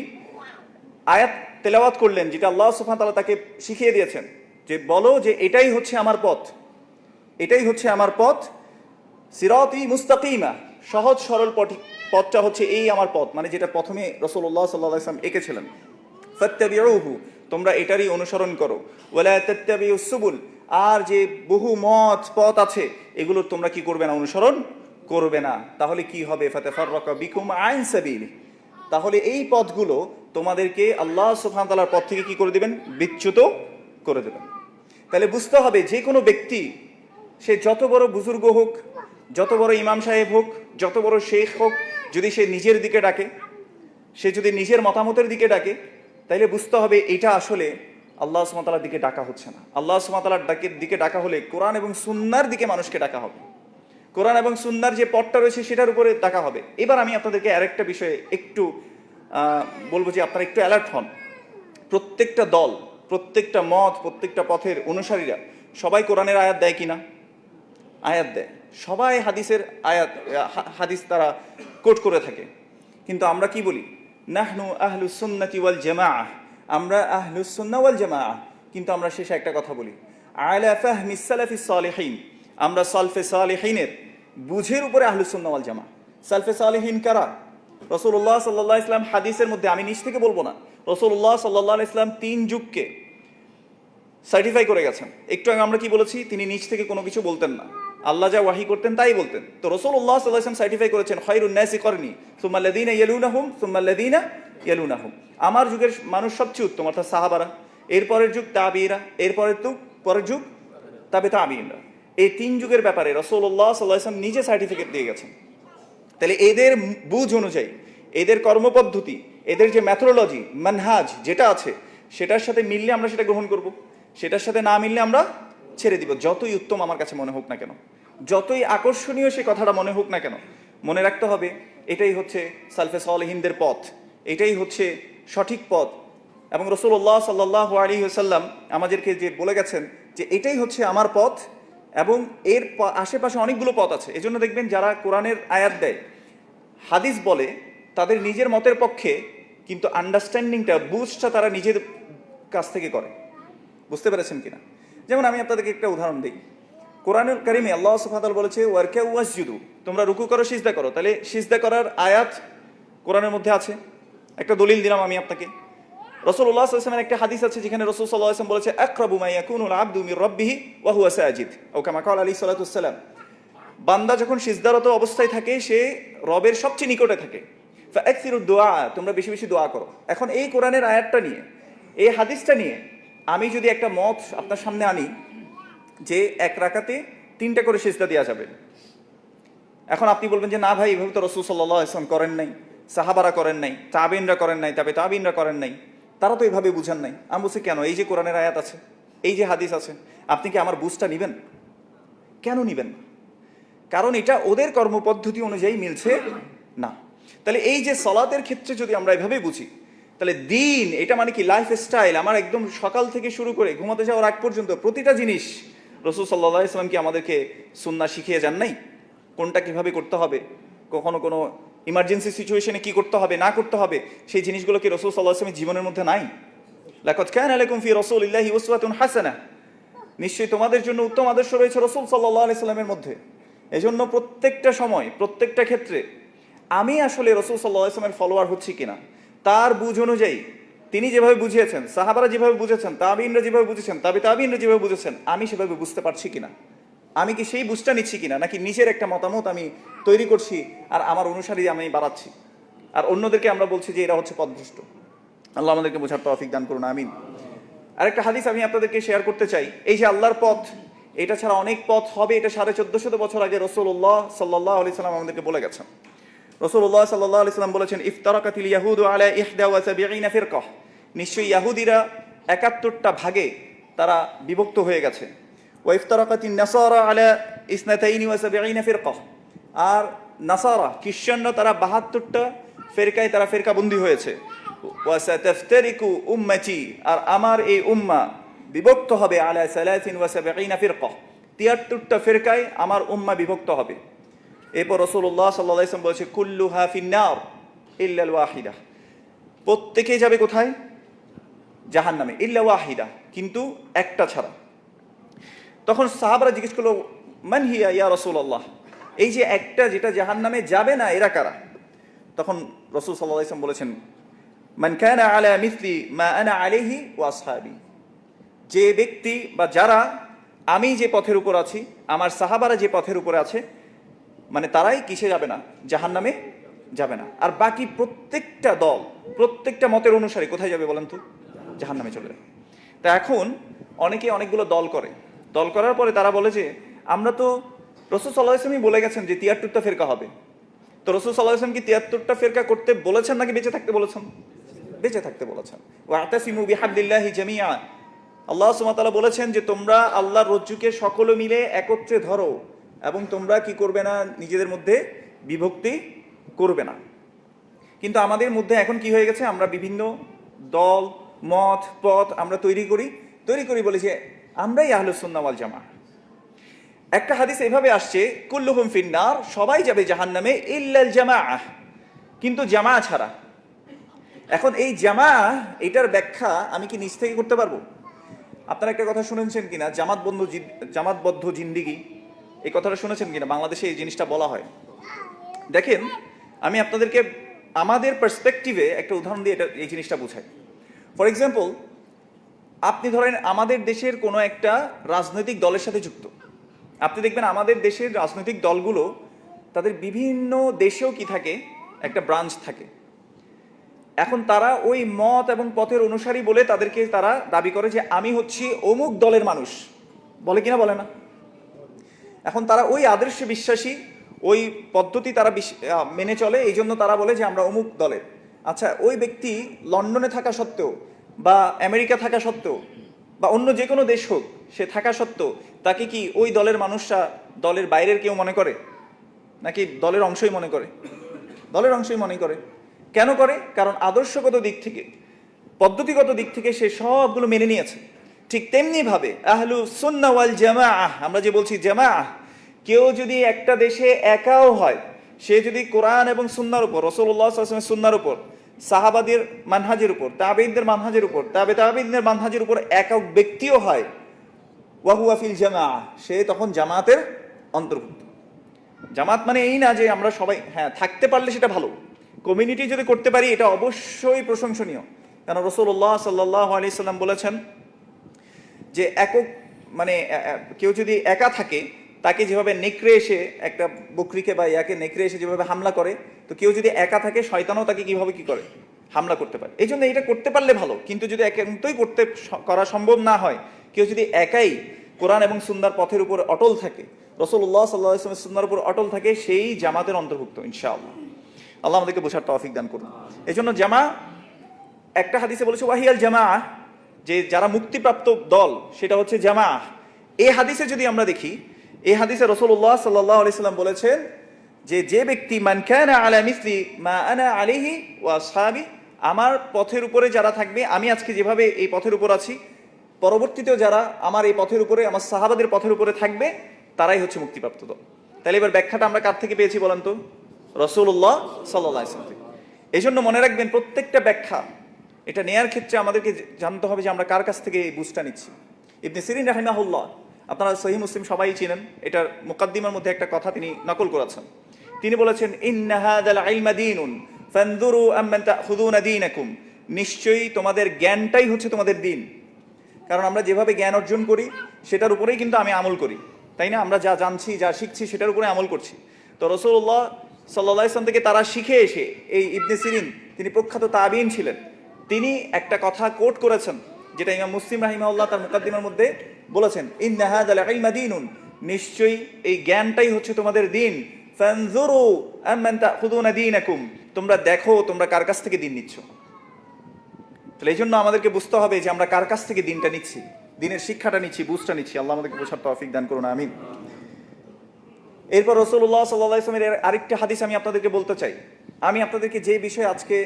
আয়াত তেলাওয়াত করলেন যেটা আল্লাহ সুবহানাহু ওয়া তাআলা তাকে শিখিয়ে দিয়েছেন, যে বলো যে এটাই হচ্ছে আমার পথ, এটাই হচ্ছে আমার পথ, সিরাতি মুস্তাকিমা, সহজ সরল পথটা হচ্ছে এই আমার পথ, মানে যেটা প্রথমে রাসূলুল্লাহ সাল্লাল্লাহু আলাইহি ওয়াসাল্লাম এঁকেছিলেন। ফাত্তাবিউহু, তোমরা এটারই অনুসরণ করো, ওয়ালা তাত্তাবিউস সুবুল, আর যে বহু পথ আছে এগুলো তোমরা কি করবে না? অনুসরণ করবে না। তাহলে কি হবে? ফাতাফাররাকা বিকুম আন সাবিলি, তাহলে এই পথগুলো তোমাদেরকে আল্লাহ সুবহানাহু ওয়া তাআলার পথ থেকে কি করে দিবেন? বিচ্যুত করে দেবেন। তাহলে বুঝতে হবে যে কোনো ব্যক্তি, সে যত বড় বুজুর্গ হোক, যত বড় ইমাম সাহেব হোক, যত বড় শেখ হোক, যদি সে নিজের দিকে ডাকে, সে যদি নিজের মতামতের দিকে ডাকে, তাইলে বুঝতে হবে এটা আসলে আল্লাহ সুবহানাহু ওয়া তাআলার দিকে ডাকা হচ্ছে না। আল্লাহ সুবহানাহু ওয়া তাআলার দিকে ডাকা হলে কোরআন এবং সুন্নাহর দিকে মানুষকে ডাকা হবে, কোরআন এবং সুন্নাহর যে পথটা রয়েছে সেটার উপরে ডাকা হবে। এবার আমি আপনাদেরকে আরেকটা বিষয়ে একটু বলবো যে আপনারা একটু অ্যালার্ট হন। প্রত্যেকটা দল, প্রত্যেকটা মত, প্রত্যেকটা পথের অনুসারীরা সবাই কোরআনের আয়াত দেয় কিনা? আয়াত দেয়। সবাই হাদিসের আয়াত, হাদিস তারা কোট করে থাকে। কিন্তু আমরা কি বলি? নাহনু আহলুস সুন্নাতি ওয়াল জামাআহ, আমরা আহলুস সুন্নাহ ওয়াল জামাআহ, কিন্তু আমরা শেষে একটা কথা বলি, আলা ফাহমিস সালাফিস সালিহিন, আমরা সালফে সালিহিনের বুঝের উপরে আহলুস সুন্নাহ ওয়াল জামাআহ। সালফে সালিহিন কারা? রাসূলুল্লাহ সাল্লাল্লাহু আলাইহি ওয়াসাল্লাম হাদিসের মধ্যে, আমি নিজ থেকে বলবো না, রাসূলুল্লাহ সাল্লাল্লাহু আলাইহি ওয়াসাল্লাম 3 যুগকে সার্টিফাই করে গেছেন। একটু আগে আমরা কি বলেছি? তিনি নিজ থেকে কোনো কিছু বলতেন না, আল্লাহ যা ওয়াহি করতেন তাই বলতেন। তো রাসূলুল্লাহ সাল্লাল্লাহু আলাইহি ওয়াসাল্লাম সার্টিফাই করেছেন, খায়রুন নাসি করনি সুম্মা আল্লাযীনা ইয়ালুনাহুম সুম্মা আল্লাযীনা ইয়ালুনাহুম, আমার যুগের মানুষ সবচেয়ে উত্তম, অর্থাৎ সাহাবারা, এরপরের যুগ তাবিঈরা, পরের যুগ তাবে তাবিঈনরা। এই 3 যুগের ব্যাপারে রাসূলুল্লাহ সাল্লাল্লাহু আলাইহি ওয়াসাল্লাম নিজে সার্টিফিকেট দিয়ে গেছেন। তাহলে এদের বুঝ অনুযায়ী, এদের কর্মপদ্ধতি, এদের যে ম্যাথোডোলজি, মানহাজ যেটা আছে, সেটার সাথে মিললে আমরা সেটা গ্রহণ করব, সেটার সাথে না মিললে আমরা ছেড়ে দিব। যতই উত্তম আমার কাছে মনে হোক না কেন, যতই আকর্ষণীয় সে কথাটা মনে হোক না কেন, মনে রাখতে হবে এটাই হচ্ছে সালফে সালিহিনদের পথ, এটাই হচ্ছে সঠিক পথ। এবং রাসূলুল্লাহ সাল্লাল্লাহু আলাইহি ওয়াসাল্লাম আমাদেরকে যে বলে গেছেন যে এটাই হচ্ছে আমার পথ, এবং এর আশেপাশে অনেকগুলো পথ আছে। এজন্য দেখবেন যারা কোরআনের আয়াত দেয়, হাদিস বলে, তাদের নিজের মতের পক্ষে, কিন্তু আন্ডারস্ট্যান্ডিংটা, বুঝটা তারা নিজের কাছ থেকে করে। বুঝতে পেরেছেন কিনা? যেমন আমি আপনাদেরকে একটা উদাহরণ দিই। কোরআনুল কারীমে আল্লাহ সুবহানাহু ওয়া তাআলা বলেছে ওয়ারকাউ ওয়াসজুদু, তোমরা রুকু করো, সিজদা করো। তাহলে সিজদা করার আয়াত কোরআনের মধ্যে আছে। একটা দলিল দিলাম আমি আপনাকে। রাসূলুল্লাহ সাল্লাল্লাহু আলাইহি ওয়াসাল্লামের একটা হাদিস আছে যেখানে রাসূল সাল্লাল্লাহু আলাইহি ওয়াসাল্লাম বলেছে আকরাবু মা ইয়াকুনুল আবদু মির রাব্বিহি ওয়া হুয়া সাজিদ, ও কামা ক্বালা আলাইহিস সালাতু ওয়াস সালাম, বান্দা যখন সিজদারত অবস্থায় থাকে সে রবের সবচেয়ে নিকটে থাকে। ফাআকসিরুদ দুআ, তোমরা বেশি বেশি দোয়া করো। এখন এই কোরআনের আয়াতটা নিয়ে, এই হাদিসটা নিয়ে আমি যদি একটা মত আপনার সামনে আনি যে এক রাকাতে 3টা করে সিজদা দেওয়া যাবে, এখন আপনি বলবেন যে না ভাই, এভাবে তো রাসূল সাল্লাল্লাহু আলাইহি ওয়াসাল্লাম করেন নাই, সাহাবারা করেন নাই, তাবিঈনরা করেন নাই, তাবে তাবিঈনরা করেন নাই। তারা তো এভাবে বুঝেন নাই। আমি বলছি কেন, এই যে কোরআনের আয়াত আছে, এই যে হাদিস আছে, আপনি কি আমার বুঝটা নিবেন? কেন নিবেন না? কারণ এটা ওদের কর্মপদ্ধতি অনুযায়ী মিলছে না। তাহলে এই যে সালাতের ক্ষেত্রে যদি আমরা এভাবে বুঝি, তাহলে দিন এটা মানে কি লাইফ স্টাইল, আমার একদম সকাল থেকে শুরু করে ঘুমাতে যাওয়ার আগ পর্যন্ত প্রতিটা জিনিস রাসূল সাল্লাল্লাহু আলাইহি ওয়াসাল্লাম কি আমাদেরকে সুন্নাহ শিখিয়ে যান নাই? কোনটা কিভাবে করতে হবে, কখনো কোনো ইমার্জেন্সি সিচুয়েশনে কি করতে হবে না করতে হবে, সেই জিনিসগুলো কি রাসূল সাল্লাল্লাহু আলাইহি ওয়াসাল্লামের জীবনের মধ্যে নাই? লাকাদ কানা লাকুম ফি রাসূলিল্লাহি উসওয়াতুন হাসানাহ, নিশ্চয়ই তোমাদের জন্য উত্তম আদর্শ রয়েছে রাসূল সাল্লাল্লাহু আলাইহি ওয়াসাল্লামের মধ্যে। এজন্য প্রত্যেকটা সময় প্রত্যেকটা ক্ষেত্রে আমি আসলে রাসূল সাল্লাল্লাহু আলাইহি ওয়াসাল্লামের ফলোয়ার হচ্ছি কিনা, তার বুঝ অনুযায়ী তিনি যেভাবে বুঝিয়েছেন, সাহাবারা যেভাবে বুঝেছেন, তাবিঈনরা যেভাবে বুঝেছেন, তাবিঈনরা যেভাবে বুঝেছেন, আমি সেভাবে বুঝতে পারছি কিনা, আমি কি সেই বুঝটা নিচ্ছি কিনা, নাকি নিজের একটা মতামত আমি তৈরি করছি আর আমার অনুসারী আমি বাড়াচ্ছি, আর অন্যদেরকে আমরা বলছি যে এরা হচ্ছে পথভ্রষ্ট। আল্লাহ আমাদেরকে বোঝার তৌফিক দান করুন, আমিন। আরেকটা হাদিস আমি আপনাদেরকে শেয়ার করতে চাই। এই যে আল্লাহর পথ, এটা ছাড়া অনেক পথ হবে, এটা 1450 বছর আগে রাসূলুল্লাহ সাল্লাল্লাহু আলাইহি সাল্লাম আমাদেরকে বলে গেছেন। রাসূলুল্লাহ সাল্লাল্লাহু আলাইহি সাল্লাম বলেছেন, ইফতারাকাতিল ইয়াহুদু আলা 71 ফিরকাহ, নিশ্চয়ই ইহুদিরা 71টা ভাগে তারা বিভক্ত হয়ে গেছে। ওয়া ইফতারাকাতিন নাসারা আলা 72 ফিরকাহ, আর নাসারা খ্রিস্টানরা তারা 72টা ফেরকায় তারা ফেরকাবন্দি হয়েছে। ওয়া সাতাফতারিকু উম্মতি, আর আমার এই উম্মাহ বিভক্ত হবে আলা 73 ফিরকাহ, 73টা ফেরকায় আমার উম্মাহ বিভক্ত হবে। এরপর রাসূলুল্লাহ সাল্লাল্লাহু আলাইহি ওয়াসাল্লাম বলেছে, কুল্লুহা ফিন্নার ইল্লাল ওয়াহিদা, প্রত্যেকেই যাবে কোথায়? জাহান্নামে, ইল্লা ওয়াহিদা, কিন্তু একটা ছাড়া। তখন সাহাবারা জিজ্ঞেস করলো, মান হিয়া ইয়া রাসূলুল্লাহ, এই যে একটা যেটা জাহান্নামে যাবে না, এরা কারা? তখন রাসূল সাল্লাল্লাহু আলাইহি ওয়াসাল্লাম বলেছেন, মান কানা আলা মিসলি মা আনা আলাইহি ওয়া আসহাবি, যে ব্যক্তি বা যারা আমি যে পথের উপর আছি, আমার সাহাবারা যে পথের উপরে আছে, মানে তারাই কিসে যাবে না? জাহান্নামে যাবে না। আর বাকি প্রত্যেকটা দল, প্রত্যেকটা মতের অনুসারী কোথায় যাবে বলেন তো? জাহান্নামে চলে যাবে। তা এখন অনেকে অনেকগুলো দল করে, দল করার পরে তারা বলে যে আমরা তো রাসূল সাল্লাল্লাহু আলাইহি ওয়াসাল্লাম বলে গেছেন যে 73টা ফেরকা হবে, তো রাসূল সাল্লাল্লাহু আলাইহি ওয়াসাল্লাম কি 73টা ফেরকা করতে বলেছেন নাকি বেঁচে থাকতে বলেছেন? বেঁচে থাকতে বলেছেন। ওয়াতাসিমু বিহাবলিল্লাহি জামিআ, আল্লাহ সুবহানাহু ওয়া তাআলা বলেছেন যে তোমরা আল্লাহর রজ্জুকে সকলে মিলে একত্রে ধরো এবং তোমরা কি করবে না? নিজেদের মধ্যে বিভক্তি করবে না। কিন্তু আমাদের মধ্যে এখন কি হয়ে গেছে? আমরা বিভিন্ন দল মত পথ আমরা তৈরি করি বলি যে আমরাই আহলুস সুন্নাহ ওয়াল জামাআহ। একটা হাদিস এভাবে আসছে, কুল্লুহুম ফিন্নার, সবাই যাবে জাহান্নামে ইল্লাল জামাআহ, কিন্তু জামাআহ ছাড়া। এখন এই জামাআহ, এটার ব্যাখ্যা আমি কি নিজ থেকে করতে পারবো? আপনারা একটা কথা শুনেছেন কিনা, জামাতবদ্ধ জিন্দিগি, এই কথাটা শুনেছেন কিনা? বাংলাদেশে এই জিনিসটা বলা হয়। দেখেন, আমি আপনাদেরকে আমাদের পার্সপেক্টিভে একটা উদাহরণ দিয়ে এই জিনিসটা বুঝাই। ফর এক্সাম্পল, আপনি ধরেন আমাদের দেশের কোনো একটা রাজনৈতিক দলের সাথে যুক্ত। আপনি দেখবেন আমাদের দেশের রাজনৈতিক দলগুলো, তাদের বিভিন্ন দেশেও কি থাকে, একটা ব্রাঞ্চ থাকে। এখন তারা ওই মত এবং পথের অনুসারী বলে তাদেরকে তারা দাবি করে যে আমি হচ্ছি অমুক দলের মানুষ, বলে কিনা? বলে না? এখন তারা ওই আদর্শে বিশ্বাসী, ওই পদ্ধতি তারা মেনে চলে, এই জন্য তারা বলে যে আমরা অমুক দলের। আচ্ছা, ওই ব্যক্তি লন্ডনে থাকা সত্ত্বেও বা আমেরিকা থাকা সত্ত্বেও বা অন্য যে কোনো দেশ হোক, সে থাকা সত্ত্বেও তাকে কি ওই দলের মানুষরা দলের বাইরের কেউ মনে করে, নাকি দলের অংশই মনে করে? দলের অংশই মনে করে। কেন করে? কারণ আদর্শগত দিক থেকে, পদ্ধতিগত দিক থেকে সে সবগুলো মেনে নিয়েছে। ঠিক তেমনি ভাবে আহলু সুন্নাহ ওয়াল জামাআহ, আমরা যে বলছি জামাআহ, কেউ যদি একটা দেশে একাও হয়, সে যদি কোরআন এবং সুন্নাহর উপর, রাসূলুল্লাহ সাল্লাল্লাহু আলাইহি ওয়াসাল্লামের সুন্নাহর উপর, সাহাবাদের মানহাজের উপর, তাবেঈনদের মানহাজের উপর, তাবেঈনদের মানহাজের উপর একক ব্যক্তিও হয়, ওয়া হুয়া ফিল জামাআহ, সে তখন জামাতের অন্তর্ভুক্ত। জামাত মানে এই না যে আমরা সবাই, হ্যাঁ থাকতে পারলে সেটা ভালো, কমিউনিটি যদি করতে পারি এটা অবশ্যই প্রশংসনীয়। কারণ রাসূলুল্লাহ সাল্লাল্লাহু আলাইহি সাল্লাম বলেছেন যে একক মানে কেউ যদি একা থাকে, তাকে যেভাবে নেকড়ে এসে একটা বকরিকে বা ইয়াকে নেকড়ে এসে যেভাবে হামলা করে, তো কেউ যদি একা থাকে শয়তানও তাকে কিভাবে কি করে? হামলা করতে পারে। এই জন্য এটা করতে পারলে ভালো, কিন্তু যদি একান্তই করা সম্ভব না হয়, কেউ যদি একাই কোরআন এবং সুন্নাহর পথের উপর অটল থাকে, রাসূলুল্লাহ সাল্লাল্লাহু আলাইহি ওয়াসাল্লামের সুন্নাহর উপর অটল থাকে, সেই জামাতের অন্তর্ভুক্ত ইনশাআল্লাহ। আল্লাহ আমাদেরকে বোঝার তৌফিক দান করুন। এই জন্য একটা হাদিসে বলেছে ওয়াহিয়াল জামাআহ, যে যারা মুক্তিপ্রাপ্ত দল সেটা হচ্ছে জামাআহ। এই হাদিসে যদি আমরা দেখি, এই হাদিসে রাসূলুল্লাহ সাল্লাল্লাহু আলাইহি সাল্লাম বলেছেন যে ব্যক্তি মান কানা আলা মিসলি মা আনা আলাইহি ওয়া আসহাবি, আমার পথের উপরে যারা থাকবে, আমি আজকে যেভাবে এই পথের উপর আছি, পরবর্তীতেও যারা আমার এই পথের উপরে, আমার সাহাবাদের পথের উপরে থাকবে, তারাই হচ্ছে মুক্তিপ্রাপ্ত দল। তাহলে এবার ব্যাখ্যাটা আমরা কার থেকে পেয়েছি বলেন তো? রাসূলুল্লাহ সাল্লাল্লাহু আলাইহি সাল্লাম থেকে। এই জন্য মনে রাখবেন, প্রত্যেকটা ব্যাখ্যা এটা নেয়ার ক্ষেত্রে আমাদেরকে জানতে হবে যে আমরা কার কাছ থেকে এই বুঝটা নিচ্ছি। ইবনে সিরিন রাহিমাহুল্লাহ, আপনারা সহিহ মুসলিম সবাই চিনেন, এটার মুকাদ্দিমার মধ্যে একটা কথা তিনি নকল করেছেন। তিনি বলেছেন, ইন্না হাযাল ইলমা দীনুন ফানজুরু আম্মান তাখুযুনা দীনাকুম, নিশ্চয়ই তোমাদের জ্ঞানটাই হচ্ছে তোমাদের দিন। কারণ আমরা যেভাবে জ্ঞান অর্জন করি সেটার উপরেই কিন্তু আমি আমল করি, তাই না? আমরা যা জানছি, যা শিখছি, সেটার উপরে আমল করছি। তো রাসূলুল্লাহ সাল্লাল্লাহু আলাইহি ওয়াসাল্লাম থেকে তারা শিখে এসে, এই ইবনে সিরিন তিনি প্রখ্যাত তাবিঈন ছিলেন, তিনি একটা কথা কোট করেছেন, যেটা ইমাম মুসলিম রাহিমাহুল্লাহ তার মুকাদ্দিমার মধ্যে বলেছেন, ইন্না হাযাল ইলমা দীনুন, নিশ্চয়ই এই জ্ঞানটাই হচ্ছে তোমাদের দিন। ফানজুরু আম্মান তাখুযুনা দীনাকুম, তোমরা দেখো তোমরা কার কাছ থেকে দিন নিচ্ছ। তাহলে এই জন্য আমাদেরকে বুঝতে হবে যে আমরা কার কাছ থেকে দিনটা নিচ্ছি, দিনের শিক্ষাটা নিচ্ছি, বুঝটা নিচ্ছি। আল্লাহ আমাদেরকে বোঝার তৌফিক দান করুন, আমিন। এরপর রাসূলুল্লাহ সাল্লাল্লাহু আলাইহি ওয়াসাল্লামের আরেকটা হাদিস আমি আপনাদেরকে বলতে চাই। আমি আপনাদেরকে যে বিষয়ে আজকে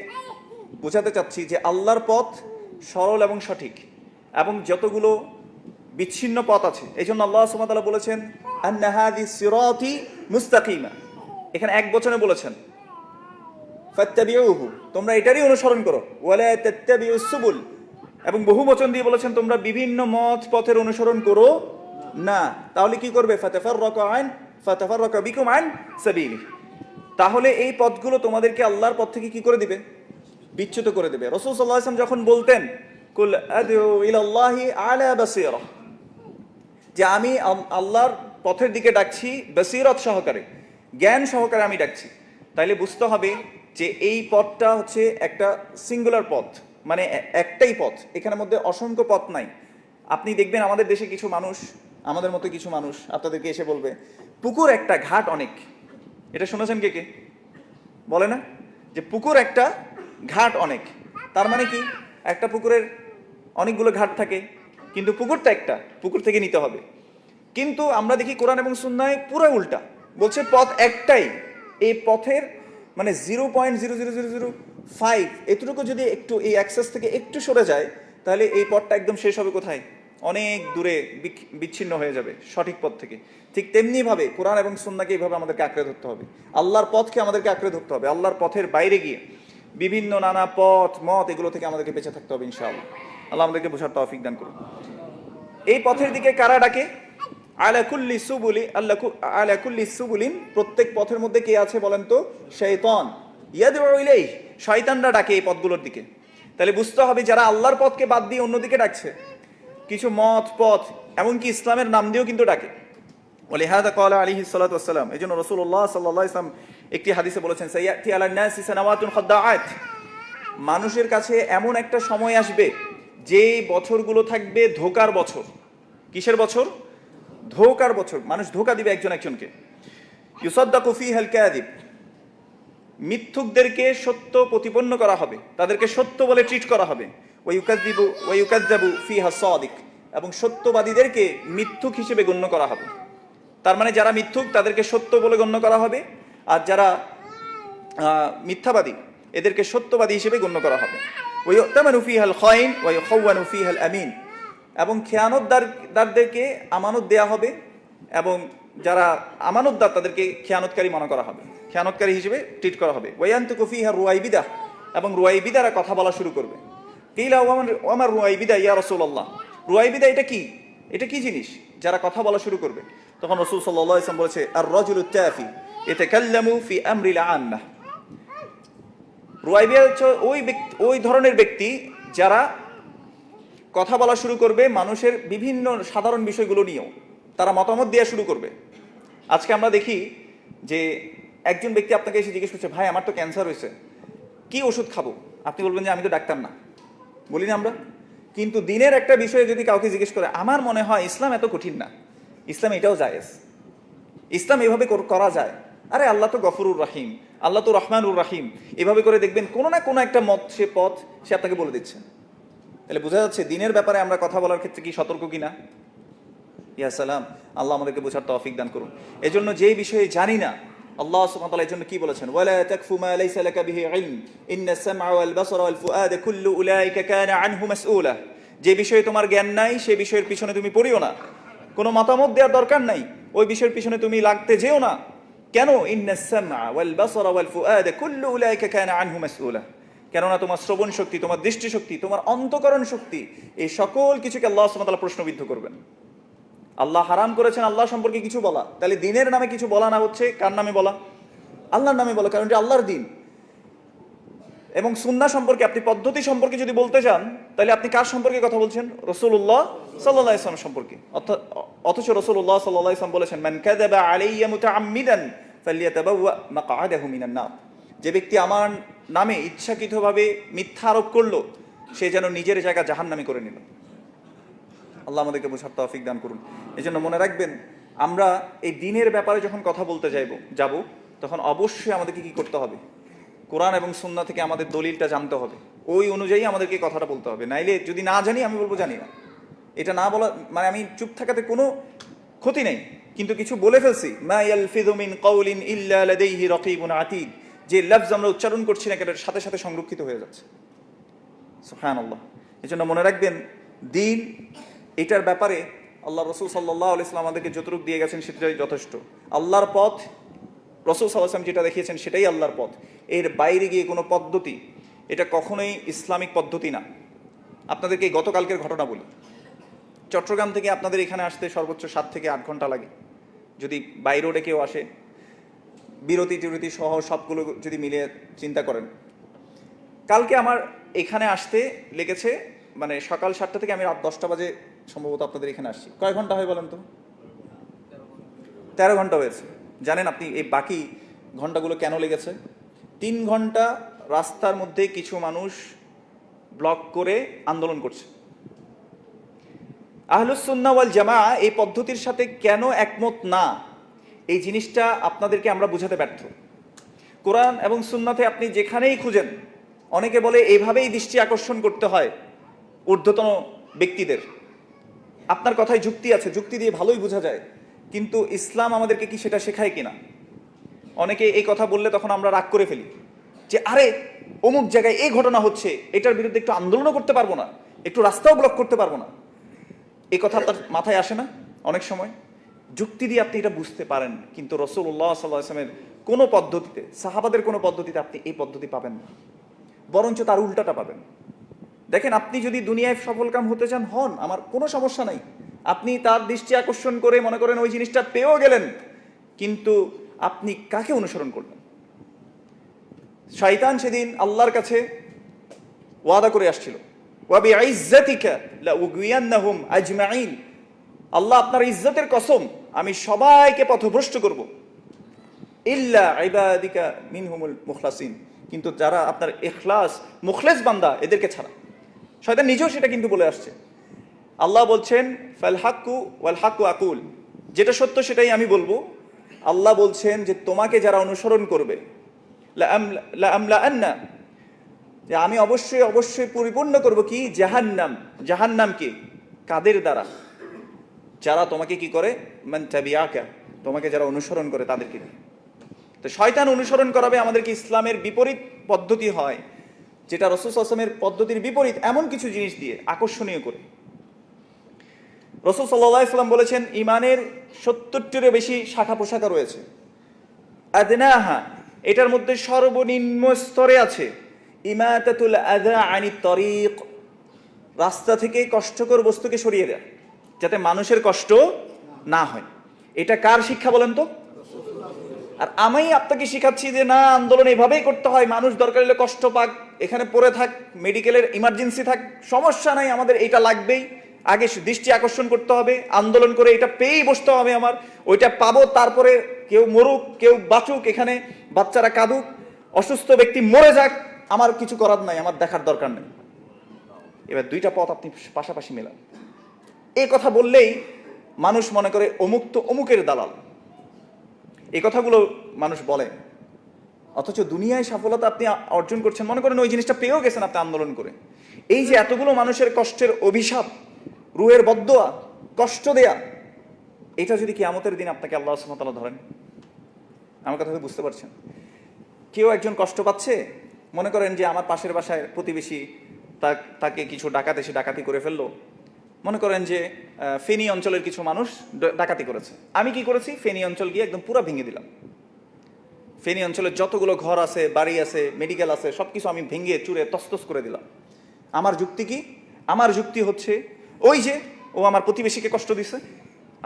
বোঝাতে চাচ্ছি যে আল্লাহর পথ সরল এবং সঠিক, এবং যতগুলো বিচ্ছিন্ন পথ আছে, এই জন্য আল্লাহ সুবহানাহু ওয়া তাআলা বলেছেন আন্না হাযিস সিরাতি মুস্তাকিমা, এখানে এক বচনে বলেছেন ফাত্তাবিউহু, তোমরা এটারই অনুসরণ করো, ওয়ালা তাত্তাবিউস সুবুল, এবং বহু বচন দিয়ে বলেছেন তোমরা বিভিন্ন মত পথের অনুসরণ করো না, তাহলে কি করবে? ফাতাফাররাকা বিকুম আন সাবিলি, তাহলে এই পথগুলো তোমাদেরকে আল্লাহর পথ থেকে কি করে দিবে? বিচ্যুত করে দেবে। রাসূল সাল্লাল্লাহু আলাইহি ওয়াসাল্লাম যখন বলতেন কুল আদউ ইলাল্লাহি আলা বাসীরা, যে আমি আল্লাহর পথের দিকে ডাকছি বসীরত সহকারে, জ্ঞান সহকারে আমি ডাকছি, তাইলে বুঝতে হবে যে এই পথটা হচ্ছে একটা সিঙ্গুলার পথ, মানে একটাই পথ, এখানের মধ্যে অসংখ্য পথ নাই। আপনি দেখবেন আমাদের দেশে কিছু মানুষ, আমাদের মতো কিছু মানুষ আপনাদেরকে এসে বলবে পুকুর একটা, ঘাট অনেক। এটা শুনেছেন কে কে? বলে না যে পুকুর একটা, ঘাট অনেক। তার মানে কি? একটা পুকুরের অনেকগুলো ঘাট থাকে, কিন্তু পুকুরটা একটা, পুকুর থেকে নিতে হবে। কিন্তু আমরা দেখি কোরআন এবং সুন্নাহয় পুরো উল্টা, বলছে পথ একটাই। এই পথের মানে 0.00005 এতটুকু যদি একটু এই অ্যাক্সেস থেকে একটু সরে যায়, তাহলে এই পথটা একদম শেষ হবে কোথায়? অনেক দূরে বিচ্ছিন্ন হয়ে যাবে সঠিক পথ থেকে। ঠিক তেমনিভাবে কোরআন এবং সুন্নাহকে এইভাবে আমাদেরকে আঁকড়ে ধরতে হবে, আল্লাহর পথকে আমাদেরকে আঁকড়ে ধরতে হবে। আল্লাহর পথের বাইরে গিয়ে বিভিন্ন নানা পথ মত এগুলো থেকে আমাদেরকে বেঁচে থাকতে হবে ইনশাআল্লাহ। আল্লাহ আমাদেরকে বোঝার তৌফিক দান করুন। এই পথের দিকে কারা ডাকে? আলা কুল্লি সুবুলি, আলা কুল্লি সুবুলিন, প্রত্যেক পথের মধ্যে কে আছে বলেন তো? শয়তান। ইয়াদউ ইলাইহি, শয়তানরা ডাকে এই পথগুলোর দিকে। তাহলে বুঝতে হবে যারা আল্লাহর পথকে বাদ দিয়ে অন্যদিকে ডাকছে, কিছু মত পথ, এমনকি ইসলামের নাম দিয়েও কিন্তু ডাকে। ওয়ালিহাযা ক্বালা আলাইহিস সালাতু ওয়াস সালাম, এজন্য রাসূলুল্লাহ সাল্লাল্লাহু আলাইহি ওয়াসাল্লাম একটি হাদিসে বলেছেন সায়াতি আলান নাসি সানাওয়াতুন খাদ্দাআত, মানুষের কাছে এমন একটা সময় আসবে যে বছরগুলো থাকবে ধোকার বছর। কিসের বছর? ধোকার বছর। মানুষ ধোকা দিবে একজন একজনকে। ইউসাদ্দাকু ফীহাল কাযিব, মিথ্যুকদেরকে সত্য প্রতিপন্ন করা হবে, তাদেরকে সত্য বলে ট্রিট করা হবে। ওয়া ইউকাযযাবু ফীহা সাদিক, এবং সত্যবাদীদেরকে মিথ্যুক হিসেবে গণ্য করা হবে। তার মানে যারা মিথ্যুক তাদেরকে সত্য বলে গণ্য করা হবে, আর যারা মিথ্যাবাদী এদেরকে সত্যবাদী হিসেবে গণ্য করা হবে। ওয়া ইউতামানু ফীহাল খায়িন ওয়া ইউখাওয়ানু ফীহাল আমিন, এবং খেয়ানতদারদেরকে আমানত দেয়া হবে, এবং যারা আমানতদার তাদেরকে খেয়ানতকারী মনে করা হবে, খেয়ানতকারী হিসেবে ট্রিট করা হবে। ওয়ায়ান্তুকু ফীহা রুয়াইবিদা, এবং রুয়াইবিদারা কথা বলা শুরু করবে। কিলা ওয়ামার রুয়াইবিদা ইয়া রাসূলুল্লাহ, রুয়াইবিদা এটা কি? এটা কি জিনিস যারা কথা বলা শুরু করবে? তখন রাসূল সাল্লাল্লাহু আলাইহি ওয়াসাল্লাম বলেছে আর রাজুলুত তাফি ইয়াতাকাল্লামু ফি আমরিল আম্মাহ। রুয়াইবিদা হচ্ছে ওই ধরনের ব্যক্তি যারা কথা বলা শুরু করবে মানুষের বিভিন্ন সাধারণ বিষয়গুলো নিয়েও, তারা মতামত দেওয়া শুরু করবে। আজকে আমরা দেখি যে একজন ব্যক্তি আপনাকে এসে জিজ্ঞেস করছে, ভাই আমার তো ক্যান্সার হয়েছে, কি ওষুধ খাবো? আপনি বলবেন যে আমি তো ডাক্তার না, বলি না আমরা? কিন্তু দিনের একটা বিষয়ে যদি কাউকে জিজ্ঞেস করে, আমার মনে হয় ইসলাম এত কঠিন না, ইসলাম এটাও জায়েজ, ইসলাম এভাবে করা যায়, আরে আল্লাহ তো গফুরুর রাহিম, আল্লাহ তো রহমানুর রাহিম, এভাবে করে দেখবেন কোনো না কোনো একটা পথ সে আপনাকে বলে দিচ্ছে। তাহলে বোঝা যাচ্ছে দিনের ব্যাপারে আমরা কথা বলার ক্ষেত্রে কি সতর্ক কিনা। ইয়া সালাম, আল্লাহ আমাদেরকে বোঝার তৌফিক দান করুন। এজন্য যেই বিষয়ে জানি না, আল্লাহ সুবহানাহু ওয়া তাআলা এজন্য কি বলেছেন, ওয়ালা তাকফু মা লাইসা লাকা বিহি ইলম ইন্নাস সামআ ওয়াল বাসারা ওয়াল ফুআদা কুল্লু উলাইকা কানা আনহু মাসউলা। যে বিষয়ে তোমার জ্ঞান নাই সেই বিষয়ের পিছনে তুমি পড়িও না, কোনো মতামত দেওয়ার দরকার নাই, ওই বিষয়ের পিছনে তুমি লাগতে যেও না। কেন? ইন্নাস সামআ ওয়াল বাসারা ওয়াল ফুআদা কুল্লু উলাইকা কানা আনহু মাসউলা। কেননা তোমার শ্রবণ শক্তি, তোমার দৃষ্টিশক্তি, তোমার অন্তঃকরণ শক্তি, এই সকল কিছুকে আল্লাহ সুবহানাহু ওয়া তাআলা প্রশ্নবিদ্ধ করবেন। আল্লাহ হারাম করেছেন আল্লাহ সম্পর্কে কিছু বলা, তাহলে দিনের নামে কিছু বলা না হচ্ছে কার নামে বলা? আল্লাহর নামে বলা, কারণ এটা আল্লাহর দিন। এবং সুন্নাহ সম্পর্কে, আপনি পদ্ধতি সম্পর্কে যদি বলতে চান, তাহলে আপনি কার সম্পর্কে কথা বলছেন? রাসূলুল্লাহ সাল্লাল্লাহু আলাইহি ওয়াসাল্লাম সম্পর্কে। অথচ রাসূলুল্লাহ সাল্লাল্লাহু আলাইহি ওয়াসাল্লাম বলেছেন, মান কাযাবা আলাইয়া মুতাআম্মিদান ফালইয়াতাবাওয়া মাকআদাহু মিনান নার। যে ব্যক্তি আমার নামে ইচ্ছাকৃতভাবে মিথ্যা আরোপ করলো, সে যেন নিজের জায়গা জাহান্নামী করে নিল। আল্লাহ আমাদেরকে বোঝার তৌফিক দান করুন। এই জন্য মনে রাখবেন, আমরা এই দিনের ব্যাপারে যখন কথা বলতে যাব, তখন অবশ্যই আমাদেরকে কি করতে হবে? কোরআন এবং সুন্নাহ থেকে আমাদের দলিলটা জানতে হবে, ওই অনুযায়ী আমাদেরকে কথাটা বলতে হবে। নাইলে যদি না জানি, আমি বলবো জানি না। এটা না বলা মানে আমি চুপ থাকাতে কোনো ক্ষতি নেই, কিন্তু কিছু বলে ফেলছি। মা ইয়ালফিযু মিন কাওলিন ইল্লা লাদাইহি রাকীবুন আতীদ। যে লফজ আমরা উচ্চারণ করছি না, এটার সাথে সাথে সংরক্ষিত হয়ে যাচ্ছে। সুবহানাল্লাহ। এই জন্য মনে রাখবেন, দিন এটার ব্যাপারে আল্লাহ রসুল সাল্লাল্লাহু আলাইহি ওয়াসাল্লাম আমাদেরকে যতটুকু দিয়ে গেছেন সেটাই যথেষ্ট। আল্লাহর পথ, রসুল সাল্লাল্লাহু আলাইহি ওয়াসাল্লাম যেটা দেখিয়েছেন সেটাই আল্লাহর পথ। এর বাইরে গিয়ে কোনো পদ্ধতি, এটা কখনোই ইসলামিক পদ্ধতি না। আপনাদেরকে গতকালকের ঘটনা বলি। চট্টগ্রাম থেকে আপনাদের এখানে আসতে সর্বোচ্চ 7 থেকে 8 ঘন্টা লাগে, যদি বাই রোডে কেউ আসে। বিরতি টিরতি সহ সবগুলো যদি মিলিয়ে চিন্তা করেন, কালকে আমার এখানে আসতে লেগেছে, মানে সকাল 7টা থেকে আমি রাত 10টা বাজে সম্ভবত আপনাদের এখানে আসছি। কয় ঘন্টা হয় বলেন তো? 13 ঘন্টা হয়েছে। জানেন আপনি এই বাকি ঘন্টাগুলো কেন লেগেছে? 3 ঘন্টা রাস্তার মধ্যে কিছু মানুষ ব্লক করে আন্দোলন করছে। আহলুস সুন্নাহ ওয়াল জামাআহ এই পদ্ধতির সাথে কেন একমত না, এই জিনিসটা আপনাদেরকে আমরা বোঝাতে ব্যর্থ। কোরআন এবং সুন্নাতে আপনি যেখানেই খুঁজেন, অনেকে বলে এইভাবেই দৃষ্টি আকর্ষণ করতে হয় ঊর্ধ্বতন ব্যক্তিদের। আপনার কথায় যুক্তি আছে, যুক্তি দিয়ে ভালোই বোঝা যায়, কিন্তু ইসলাম আমাদেরকে কি সেটা শেখায় কিনা? অনেকে এই কথা বললে তখন আমরা রাগ করে ফেলি যে আরে অমুক জায়গায় এই ঘটনা হচ্ছে, এটার বিরুদ্ধে একটু আন্দোলনও করতে পারবো না, একটু রাস্তাও ব্লক করতে পারবো না। এই কথা আপনার মাথায় আসে না? অনেক সময় যুক্তি দিয়ে আপনি এটা বুঝতে পারেন, কিন্তু রাসূলুল্লাহ সাল্লাল্লাহু আলাইহি ওয়াসাল্লামের কোনো পদ্ধতিতে, সাহাবাদের কোনো পদ্ধতিতে আপনি এই পদ্ধতি পাবেন না, বরঞ্চ তার উল্টাটা পাবেন। দেখেন, আপনি যদি দুনিয়ায় সফলকাম হতে চান, হন, আমার কোনো সমস্যা নাই। আপনি তার দৃষ্টি আকর্ষণ করে মনে করেন ওই জিনিসটা পেয়েও গেলেন, কিন্তু আপনি কাকে অনুসরণ করলেন? শয়তান সেদিন আল্লাহর কাছে ওয়াদা করে আসছিল, ওয়া বিইজ্জাতিকা লাউগওয়িয়ান্নাহুম আজমাইন। আল্লাহ, আপনার ইজ্জতের কসম, আমি সবাইকে পথভ্রষ্ট করব, ইল্লা ইবাদিকা মিনহুমুল মুখলাসিন, কিন্তু যারা আপনার ইখলাস মুখলেস বান্দা এদেরকে ছাড়া। শয়তান নিজেও সেটা কিন্তু বলে আসছে। আল্লাহ বলছেন ফাল হাক্কু ওয়াল হাক্কু আকুল, যেটা সত্য সেটাই আমি বলবো। আল্লাহ বলছেন যে তোমাকে যারা অনুসরণ করবে, লাআমলাআন্না, যে আমি অবশ্যই অবশ্যই পরিপূর্ণ করব কি? জাহান্নাম। জাহান্নাম কি? কাদের দ্বারা? যারা তোমাকে কি করে? মান তাবিআকা, তোমাকে যারা অনুসরণ করে তাদেরকে। তো শয়তান অনুসরণ করাবে আমাদেরকে ইসলামের বিপরীত পদ্ধতি হয়, যেটা রাসূল সাল্লাল্লাহু আলাইহি ওয়াসাল্লামের পদ্ধতির বিপরীত, এমন কিছু জিনিস দিয়ে আকর্ষণীয় করে। রাসূল সাল্লাল্লাহু আলাইহি ওয়াসাল্লাম বলেছেন ঈমানের 70টিরও বেশি শাখা প্রশাখা রয়েছে। আদনাহা, এটার মধ্যে সর্বনিম্ন স্তরে আছে ইমাতাতুল আযা আনিত তরিক, রাস্তা থেকে কষ্টকর বস্তুকে সরিয়ে দেয়া, যাতে মানুষের কষ্ট না হয়। এটা কার শিক্ষা বলেন তো? আর আমি আপনাকে শিখাচ্ছি যে না, আন্দোলন এভাবেই করতে হয়, মানুষ দরকার হলে কষ্ট পাক, এখানে পড়ে থাক, মেডিকেলের ইমার্জেন্সি থাক, সমস্যা নাই, আমাদের এটা লাগবেই, আগে দৃষ্টি আকর্ষণ করতে হবে, আন্দোলন করে এটা পেয়েই বসতে হবে, আমার ওইটা পাবো, তারপরে কেউ মরুক কেউ বাঁচুক, এখানে বাচ্চারা কাঁদুক, অসুস্থ ব্যক্তি মরে যাক, আমার কিছু করার নাই, আমার দেখার দরকার নেই। এবার দুইটা পথ আপনি পাশাপাশি মেলান। এই কথা বললেই মানুষ মনে করে অমুক তো অমুকের দালাল। এই কথাগুলো মানুষ বলে, অথচ দুনিয়ায় সফলতা আপনি অর্জন করছেন, মনে করেন ওই জিনিসটা পেয়েও গেছেন আপনি আন্দোলন করে। এই যে এতগুলো মানুষের কষ্টের অভিশাপ, রুহের বদদোয়া, কষ্ট দেয়া, এটা যদি কিয়ামতের দিন আপনাকে আল্লাহ সুবহানাহু ওয়া তাআলা ধরেন, আমার কথা বুঝতে পারছেন? কেউ একজন কষ্ট পাচ্ছে, মনে করেন যে আমার পাশের বাসায় প্রতিবেশী তাকে কিছু ডাকাত এসে ডাকাতি করে ফেললো। মনে করেন যে ফেনী অঞ্চলের কিছু মানুষ ডাকাতি করেছে, আমি কি করেছি, ফেনী অঞ্চল গিয়ে একদম পুরো ভেঙে দিলাম। ফেনী অঞ্চলের যতগুলো ঘর আছে, বাড়ি আছে, মেডিকেল আছে, সবকিছু আমি ভেঙে চুরে তছতছ করে দিলাম। আমার যুক্তি কি? আমার যুক্তি হচ্ছে ওই যে ও আমার প্রতিবেশীকে কষ্ট দিছে,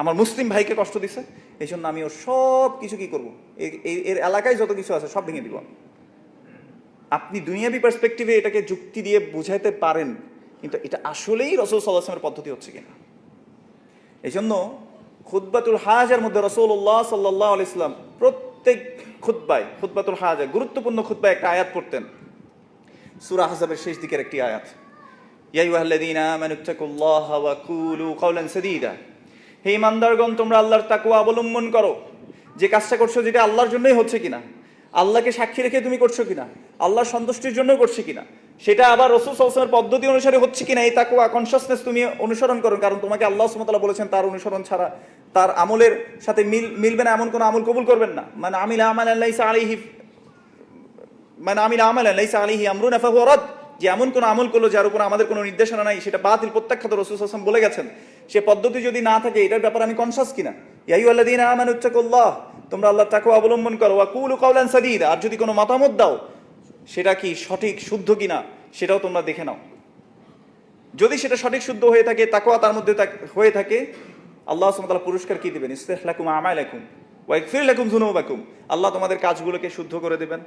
আমার মুসলিম ভাইকে কষ্ট দিছে, এই জন্য আমি ওর সব কিছু কি করবো, এর এলাকায় যত কিছু আছে সব ভেঙে দিব। আপনি দুনিয়াবি পার্সপেক্টিভে এটাকে যুক্তি দিয়ে বুঝাইতে পারেন, কিন্তু এটা আসলেই রাসূল সাল্লাল্লাহু আলাইহি ওয়াসাল্লামের পদ্ধতি হচ্ছে কিনা। এই জন্য খুতবাতুল হাজার মধ্যে রাসূলুল্লাহ সাল্লাল্লাহু আলাইহি ওয়াসাল্লাম প্রত্যেক খুতবায়, খুতবাতুল হাজা গুরুত্বপূর্ণ খুতবায় একটা আয়াত পড়তেন, সূরা আহজাবের শেষ দিকের একটি আয়াত, ইয়া আইয়ুহাল্লাযীনা আমানুত্তাকুল্লাহা ওয়া কুলু কাওলান সাদীদা। হে ঈমানদারগণ, তোমরা আল্লাহর তাকওয়া অবলম্বন করো। যে কাজটা করছো যেটা আল্লাহর জন্যই হচ্ছে কিনা, আল্লাহকে সাক্ষী রেখে তুমি করছো কিনা, আল্লাহর সন্তুষ্টির জন্য করছো কিনা, সেটা আবার রাসূল সাল্লাল্লাহু আলাইহি ওয়াসাল্লামের পদ্ধতি অনুসারে হচ্ছে কিনা, এই তাকওয়া কনশাসনেস তুমি অনুসরণ করো। কারণ তোমাকে আল্লাহ সুবহানাহু ওয়া তাআলা বলেছেন তার অনুসরণ ছাড়া, তার আমলের সাথে মিলবে না এমন কোনো আমল কবুল করবেন না। মান আমিলা আমালান লাইসা আলাইহি আমরুনা ফাহুয়া রাদ। যে এমন কোন আমল করলো যার উপর আমাদের কোনো নির্দেশনা নাই, সেটা বাতিল, প্রত্যাখ্যাত। রাসূল সাল্লাল্লাহু আলাইহি ওয়াসাল্লাম বলে গেছেন, সে পদ্ধতি যদি না থাকে এটার ব্যাপারে আমি কনশাস কিনা। ইয়া আইয়ুহাল্লাযীনা আমানুত্তাকুল্লাহ, তোমরা আল্লাহর তাকওয়া অবলম্বন করো। ওয়া কুলু কাওলান সাদীদা, আর যদি কোনো মতামত দাও সেটা কি সঠিক শুদ্ধ কিনা সেটাও তোমরা দেখে নাও। যদি সেটা সঠিক শুদ্ধ হয়ে থাকে, তাকওয়া তার মধ্যে হয়ে থাকে, আল্লাহ সুবহানাহু ওয়া তাআলা পুরস্কার কি দিবেন? ইসলিহ লাকুম আমালাকুম ওয়া ইয়াগফির লাকুম যুনুবাকুম। আল্লাহ তোমাদের কাজগুলোকে শুদ্ধ করে দিবেন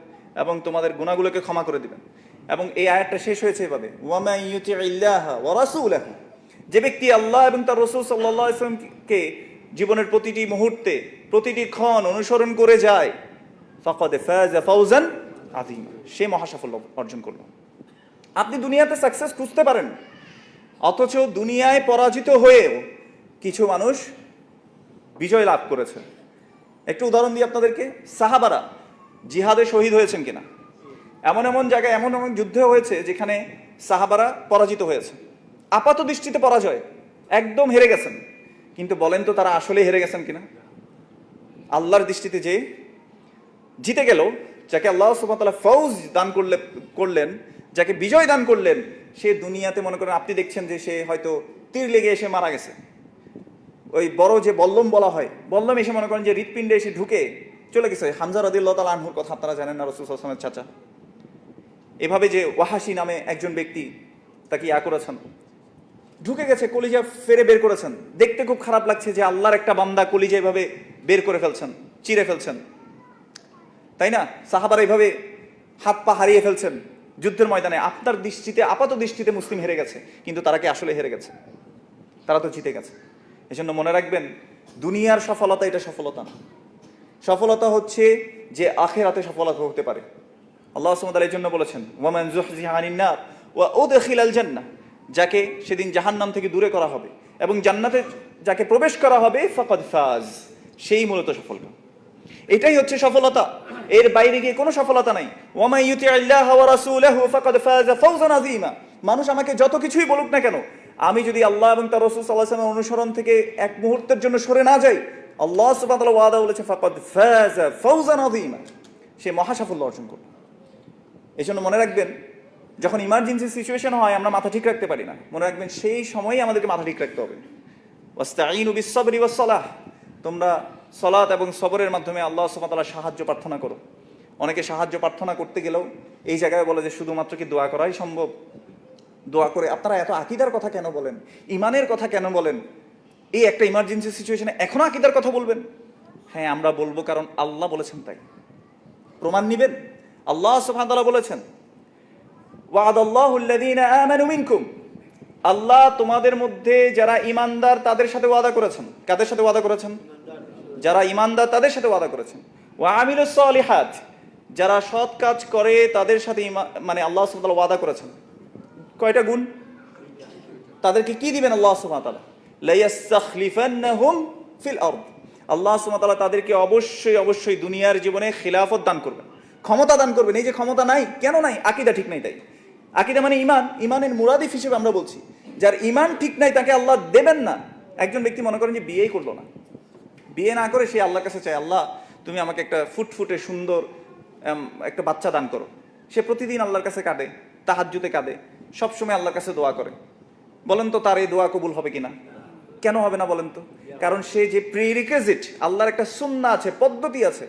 এবং তোমাদের গুনাহগুলোকে ক্ষমা করে দিবেন। এবং এই আয়াতটা শেষ হয়েছে এভাবে, ওয়া মান ইউতিইল্লাহা ওয়া রাসূলাহু, যে ব্যক্তি আল্লাহ এবং তার রাসূল সাল্লাল্লাহু আলাইহি ওয়াসাল্লামকে জীবনের প্রতিটি মুহূর্তে, প্রতিটি ক্ষণ অনুসরণ করে যায়, ফাকাদ ফাযা ফাওজান আযীমা, সে মহাসাফল্য অর্জন করলো। আপনি দুনিয়াতে সাকসেস খুঁজতে পারেন, অথচ দুনিয়ায় পরাজিত হয়েও কিছু মানুষ বিজয় লাভ করেছে। একটু উদাহরণ দিই আপনাদেরকে, সাহাবারা জিহাদে শহীদ হয়েছেন কিনা? এমন এমন জায়গায়, এমন এমন যুদ্ধে হয়েছে যেখানে সাহাবারা পরাজিত হয়েছে, আপাত দৃষ্টিতে পরাজয়, একদম হেরে গেছেন, কিন্তু বলেন তো তারা আসলে হেরে গেছেন কিনা? আল্লাহর দৃষ্টিতে যে জিতে গেল, যাকে আল্লাহ সুবহানাহু ওয়া তাআলা ফৌজ দান করলেন, যাকে বিজয় দান করলেন, সে দুনিয়াতে মনে করেন আপনি দেখছেন যে সে হয়তো তীর লেগে এসে মারা গেছে। ওই বড় যে বল্লম বলা হয়, বল্লম এসে মনে করেন যে হৃৎপিণ্ডে এসে ঢুকে চলে গেছে। হামজা রাদিয়াল্লাহু তাআলা আনহুর কথা আপনারা জানেন না, রাসূল সাল্লাল্লাহু আলাইহি ওয়াসাল্লামের চাচা। এভাবে যে ওয়াহাশি নামে একজন ব্যক্তি, তাকে করেছেন, ঢুকে গেছে, কলিজা ফেরে বের করেছেন। দেখতে খুব খারাপ লাগছে যে আল্লাহর একটা বান্দা কলিজা এভাবে বের করে ফেলছেন, চিরে ফেলছেন, তাই না? সাহাবারা এইভাবে হাত পা হারিয়ে ফেলছেন যুদ্ধের ময়দানে। আপনার দৃষ্টিতে, আপাত দৃষ্টিতে মুসলিম হেরে গেছে, কিন্তু তারা কি আসলে হেরে গেছে? তারা তো জিতে গেছে। এজন্য মনে রাখবেন, দুনিয়ার সফলতা এটা সফলতা না। সফলতা হচ্ছে যে আখিরাতে সফলতা হতে পারে। আল্লাহ সুবহানাহু ওয়া তাআলা এই জন্য বলেছেন, ওয়ামান যুহজিহা আনিন নার ওয়া উদখিলাল জান্নাহ, যাকে সেদিন জাহান্নাম থেকে দূরে করা হবে এবং জান্নাতে যাকে প্রবেশ করা হবে, ফাকাদ ফাজ, সেই মূলত সফল। এটাই হচ্ছে সফলতা, এর বাইরে গিয়ে কোনো সফলতা নাই। ওয়া মান ইউতিইল্লাহা ওয়া রাসূলাহু ফাকাদ ফাযা ফাওজান আযীমা। মানুষ আমাকে যত কিছুই বলুক না কেন, আমি যদি আল্লাহ এবং তার রাসূল সাল্লাল্লাহু আলাইহি ওয়াসাল্লামের অনুসরণ থেকে এক মুহূর্তের জন্য সরে না যাই, আল্লাহ সুবহানাহু ওয়া তাআলা ওয়াদা বলেছে ফাকাদ ফাযা ফাওজান আযীমা, সে মহাসাফল্য অর্জন করবে। এজন্য মনে রাখবেন, যখন ইমার্জেন্সি সিচুয়েশন হয় আমরা মাথা ঠিক রাখতে পারি না, মনে রাখবেন সেই সময়ই আমাদেরকে মাথা ঠিক রাখতে হবে। ওয়াস্তাঈনু বিস-সাবরি ওয়াস-সালাহ, তোমরা সালাত এবং সবরের মাধ্যমে আল্লাহ সুবহানাহু ওয়া তাআলা সাহায্য প্রার্থনা করো। অনেকে সাহায্য প্রার্থনা করতে গেলেও এই জায়গায় বলে যে শুধুমাত্র কি দোয়া করাই সম্ভব? দোয়া করে আপনারা এত আকীদার কথা কেন বলেন, ইমানের কথা কেন বলেন? এই একটা ইমার্জেন্সি সিচুয়েশনে এখনো আকীদার কথা বলবেন? হ্যাঁ, আমরা বলবো, কারণ আল্লাহ বলেছেন তাই। প্রমাণ নিবেন? আল্লাহ সুবহানাহু ওয়া তাআলা বলেছেন, ওয়া'দাল্লাহু আল্লাযীনা আমানু মিনকুম, আল্লাহ তোমাদের মধ্যে যারা ঈমানদার তাদের সাথে ওয়াদা করেছেন। কাদের সাথে ওয়াদা করেছেন? যারা ঈমানদার তাদের সাথে ওয়াদা করেছেন। ওয়া আমিলুস সালিহাত, যারা সৎ কাজ করে তাদের সাথে মানে আল্লাহ সুবহানাহু ওয়া তাআলা ওয়াদা করেছেন। কয়টা গুণ? তাদেরকে কি দিবেন আল্লাহ সুবহানাহু ওয়া তাআলা? লা ইয়াসতাখলিফান্নাহুম ফিল আরদ, আল্লাহ সুবহানাহু ওয়া তাআলা তাদেরকে অবশ্যই অবশ্যই দুনিয়ার জীবনে খিলাফত দান করবেন, ক্ষমতা দান করবেন। এই যে ক্ষমতা নাই, কেন নাই? আকীদা ঠিক নাই তাই। আকীদা মানে ঈমান, ঈমানের মুরাদিফ হিসেবে আমরা বলছি যার ঈমান ঠিক নাই তাকে আল্লাহ দেবেন না। একজন ব্যক্তি মনে করেন যে বিয়েই করলো না, বিয়ে না করে সে আল্লাহর কাছে চায়, আল্লাহ তুমি আমাকে একটা ফুটফুটে সুন্দর একটা বাচ্চা দান করো। সে প্রতিদিন আল্লাহর কাছে কাঁদে, তাহাজ্জুদে কাঁদে, সবসময় আল্লাহর কাছে দোয়া করে। বলেন তো তার এই দোয়া কবুল হবে কিনা? কেন হবে না বলেন তো? কারণ সে যে প্রিরিকুইজিট, আল্লাহর একটা সুন্নাহ আছে, পদ্ধতি আছে,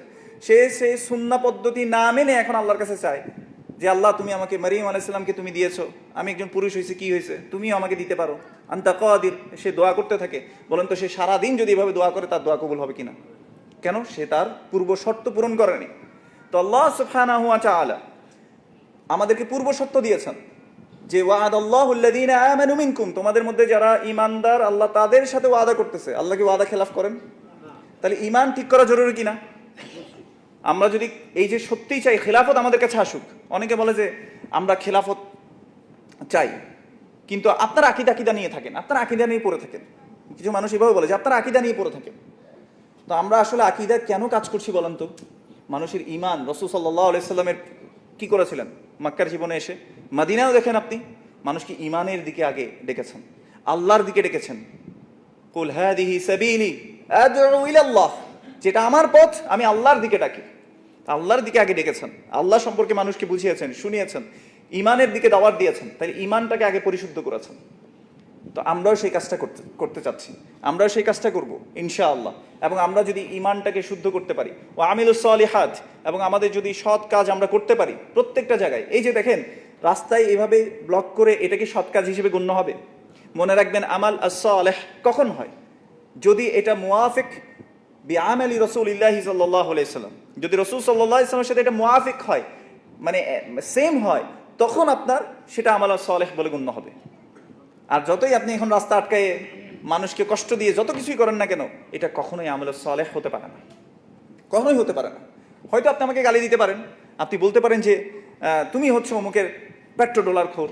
সে সেই সুন্নাহ পদ্ধতি না মেনে এখন আল্লাহর কাছে চায় যে আল্লাহ তুমি আমাকে, মারিয়াম আলাইহিস সালামকে তুমি দিয়েছো, আমি একজন পুরুষ হয়েছে, কি হয়েছে, তুমিও আমাকে দিতে পারো, আনতা কাদির। সে দোয়া করতে থাকে। বলেন তো সে সারাদিন যদি এভাবে দোয়া করে তার দোয়া কবুল হবে কিনা? কেন? সে তার পূর্ব শর্ত পূরণ করেনি। তো আল্লাহ সুবহানাহু ওয়া তাআলা আমাদেরকে পূর্ব শর্ত দিয়েছেন যে ওয়াদাল্লাহুল্লাযীনা আমানু মিনকুম, তোমাদের মধ্যে যারা ঈমানদার আল্লাহ তাদের সাথে ওয়াদা করতেছে। আল্লাহ কি ওয়াদা খেলাফ করেন? তাহলে ঈমান ঠিক করা জরুরি কিনা? আমরা যদি এই যে সত্যিই চাই খেলাফত আমাদের কাছে আসুক, অনেকে বলে যে আমরা খেলাফত চাই কিন্তু আপনারা আকীদা নিয়ে থাকেন, আপনারা আকীদা নিয়ে পড়ে থাকেন। কিছু মানুষ এভাবে বলে যে আপনারা আকীদা নিয়ে পড়ে থাকেন। তো আমরা আসলে আকীদা কেন কাজ করছি বলেন তো? মানুষের ঈমান, রাসূল সাল্লাল্লাহু আলাইহি সাল্লামের কি করেছিলেন মক্কার জীবনে এসে? মদিনায়ও দেখেন আপনি, মানুষকে ঈমানের দিকে আগে ডেকেছেন, আল্লাহর দিকে ডেকেছেন। কুল হাদিহি সাবিলি আদউ ইলাল্লাহ, যেটা আমার পথ, আমি আল্লাহর দিকে ডাকি। আল্লাহর দিকে আগে ডেকেছেন, আল্লাহ সম্পর্কে মানুষকে বুঝিয়েছেন, শুনিয়েছেন, ঈমানের দিকে দাওয়াত দিয়েছেন, তাই ঈমানটাকে আগে পরিশুদ্ধ করেছেন। তো আমরাও সেই কাজটা করতে চাচ্ছি, আমরাও সেই কাজটা করব ইনশাআল্লাহ। এবং আমরা যদি ঈমানটাকে শুদ্ধ করতে পারি, ও আমিলুস সালিহাত, এবং আমাদের যদি সৎ কাজ আমরা করতে পারি প্রত্যেকটা জায়গায়। এই যে দেখেন রাস্তায় এভাবে ব্লক করে, এটা কি সৎ কাজ হিসেবে গণ্য হবে? মনে রাখবেন আমাল আস-সালিহ কখন হয়? যদি এটা মুওয়াফিক বিআমালি রাসূলিল্লাহি সাল্লাল্লাহু আলাইহি সাল্লাম, যদি রাসূল সাল্লাল্লাহু আলাইহি সাল্লামের সাথে এটা মুওয়াফিক হয়, মানে সেম হয়, তখন আপনার সেটা আমাল আস-সালিহ বলে গণ্য হবে। আর যতই আপনি এখন রাস্তা আটকায়ে মানুষকে কষ্ট দিয়ে যত কিছুই করেন না কেন, এটা কখনোই আমল সালেহ হতে পারে না, কখনোই হতে পারে না। হয়তো আপনি আমাকে গালি দিতে পারেন, আপনি বলতে পারেন যে তুমি হচ্ছে অমুকের পেট্রোডলার খোর,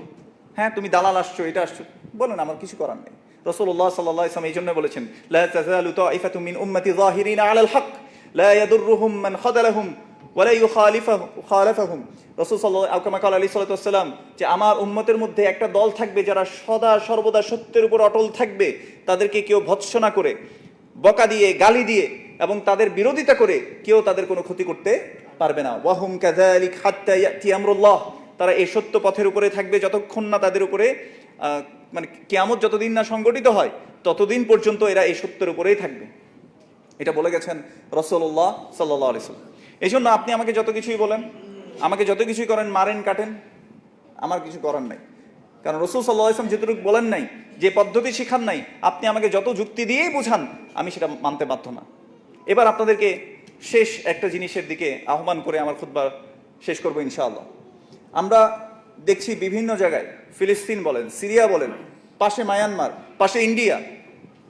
হ্যাঁ তুমি দালাল আসছো, এটা আসছো, বলেন, আমার কিছু করার নেই। রাসূলুল্লাহ সাল্লাল্লাহু আলাইহি ওয়াসাল্লাম এই জন্য বলেছেন, লা তাযালু তাইফাতুম মিন উম্মতি যাহিরিনা আলাল হক লা ইয়াদুররুহুম মান খাযালাহুম ওয়া লা ইউখালিফুহুম। রাসূল সাল্লাল্লাহু আলাইহি ওয়াসাল্লাম যে আমার উম্মতের মধ্যে একটা দল থাকবে যারা সদা সর্বদা সত্যের উপর অটল থাকবে, তাদেরকে কেউ ভৎসনা করে, বকা দিয়ে, গালি দিয়ে এবং তাদের বিরোধিতা করে কেউ তাদের কোনো ক্ষতি করতে পারবে না। ওয়াহুম কাযালিক হাত্তা ইয়াতি আমরুল্লাহ, তারা এই সত্য পথের উপরে থাকবে যতক্ষণ না তাদের উপরে মানে কিয়ামত যতদিন না সংগঠিত হয় ততদিন পর্যন্ত এরা এই সত্যের উপরেই থাকবে। এটা বলে গেছেন রাসূলুল্লাহ সাল্লাল্লাহু আলাইহি ওয়াসাল্লাম। এই জন্য আপনি আমাকে যত কিছুই বলেন, আমাকে যত কিছুই করেন, মারেন কাটেন, আমার কিছু করার নাই। কারণ রাসূল সাল্লাল্লাহু আলাইহি ওয়াসাল্লাম যেটুকু বলেন নাই, যে পদ্ধতি শিখান নাই, আপনি আমাকে যত যুক্তি দিয়েই বোঝান, আমি সেটা মানতে বাধ্য না। এবার আপনাদেরকে শেষ একটা জিনিসের দিকে আহ্বান করে আমার খুতবা শেষ করবো ইনশাআল্লাহ। আমরা দেখছি বিভিন্ন জায়গায়, ফিলিস্তিন বলেন, সিরিয়া বলেন, পাশে মায়ানমার, পাশে ইন্ডিয়া,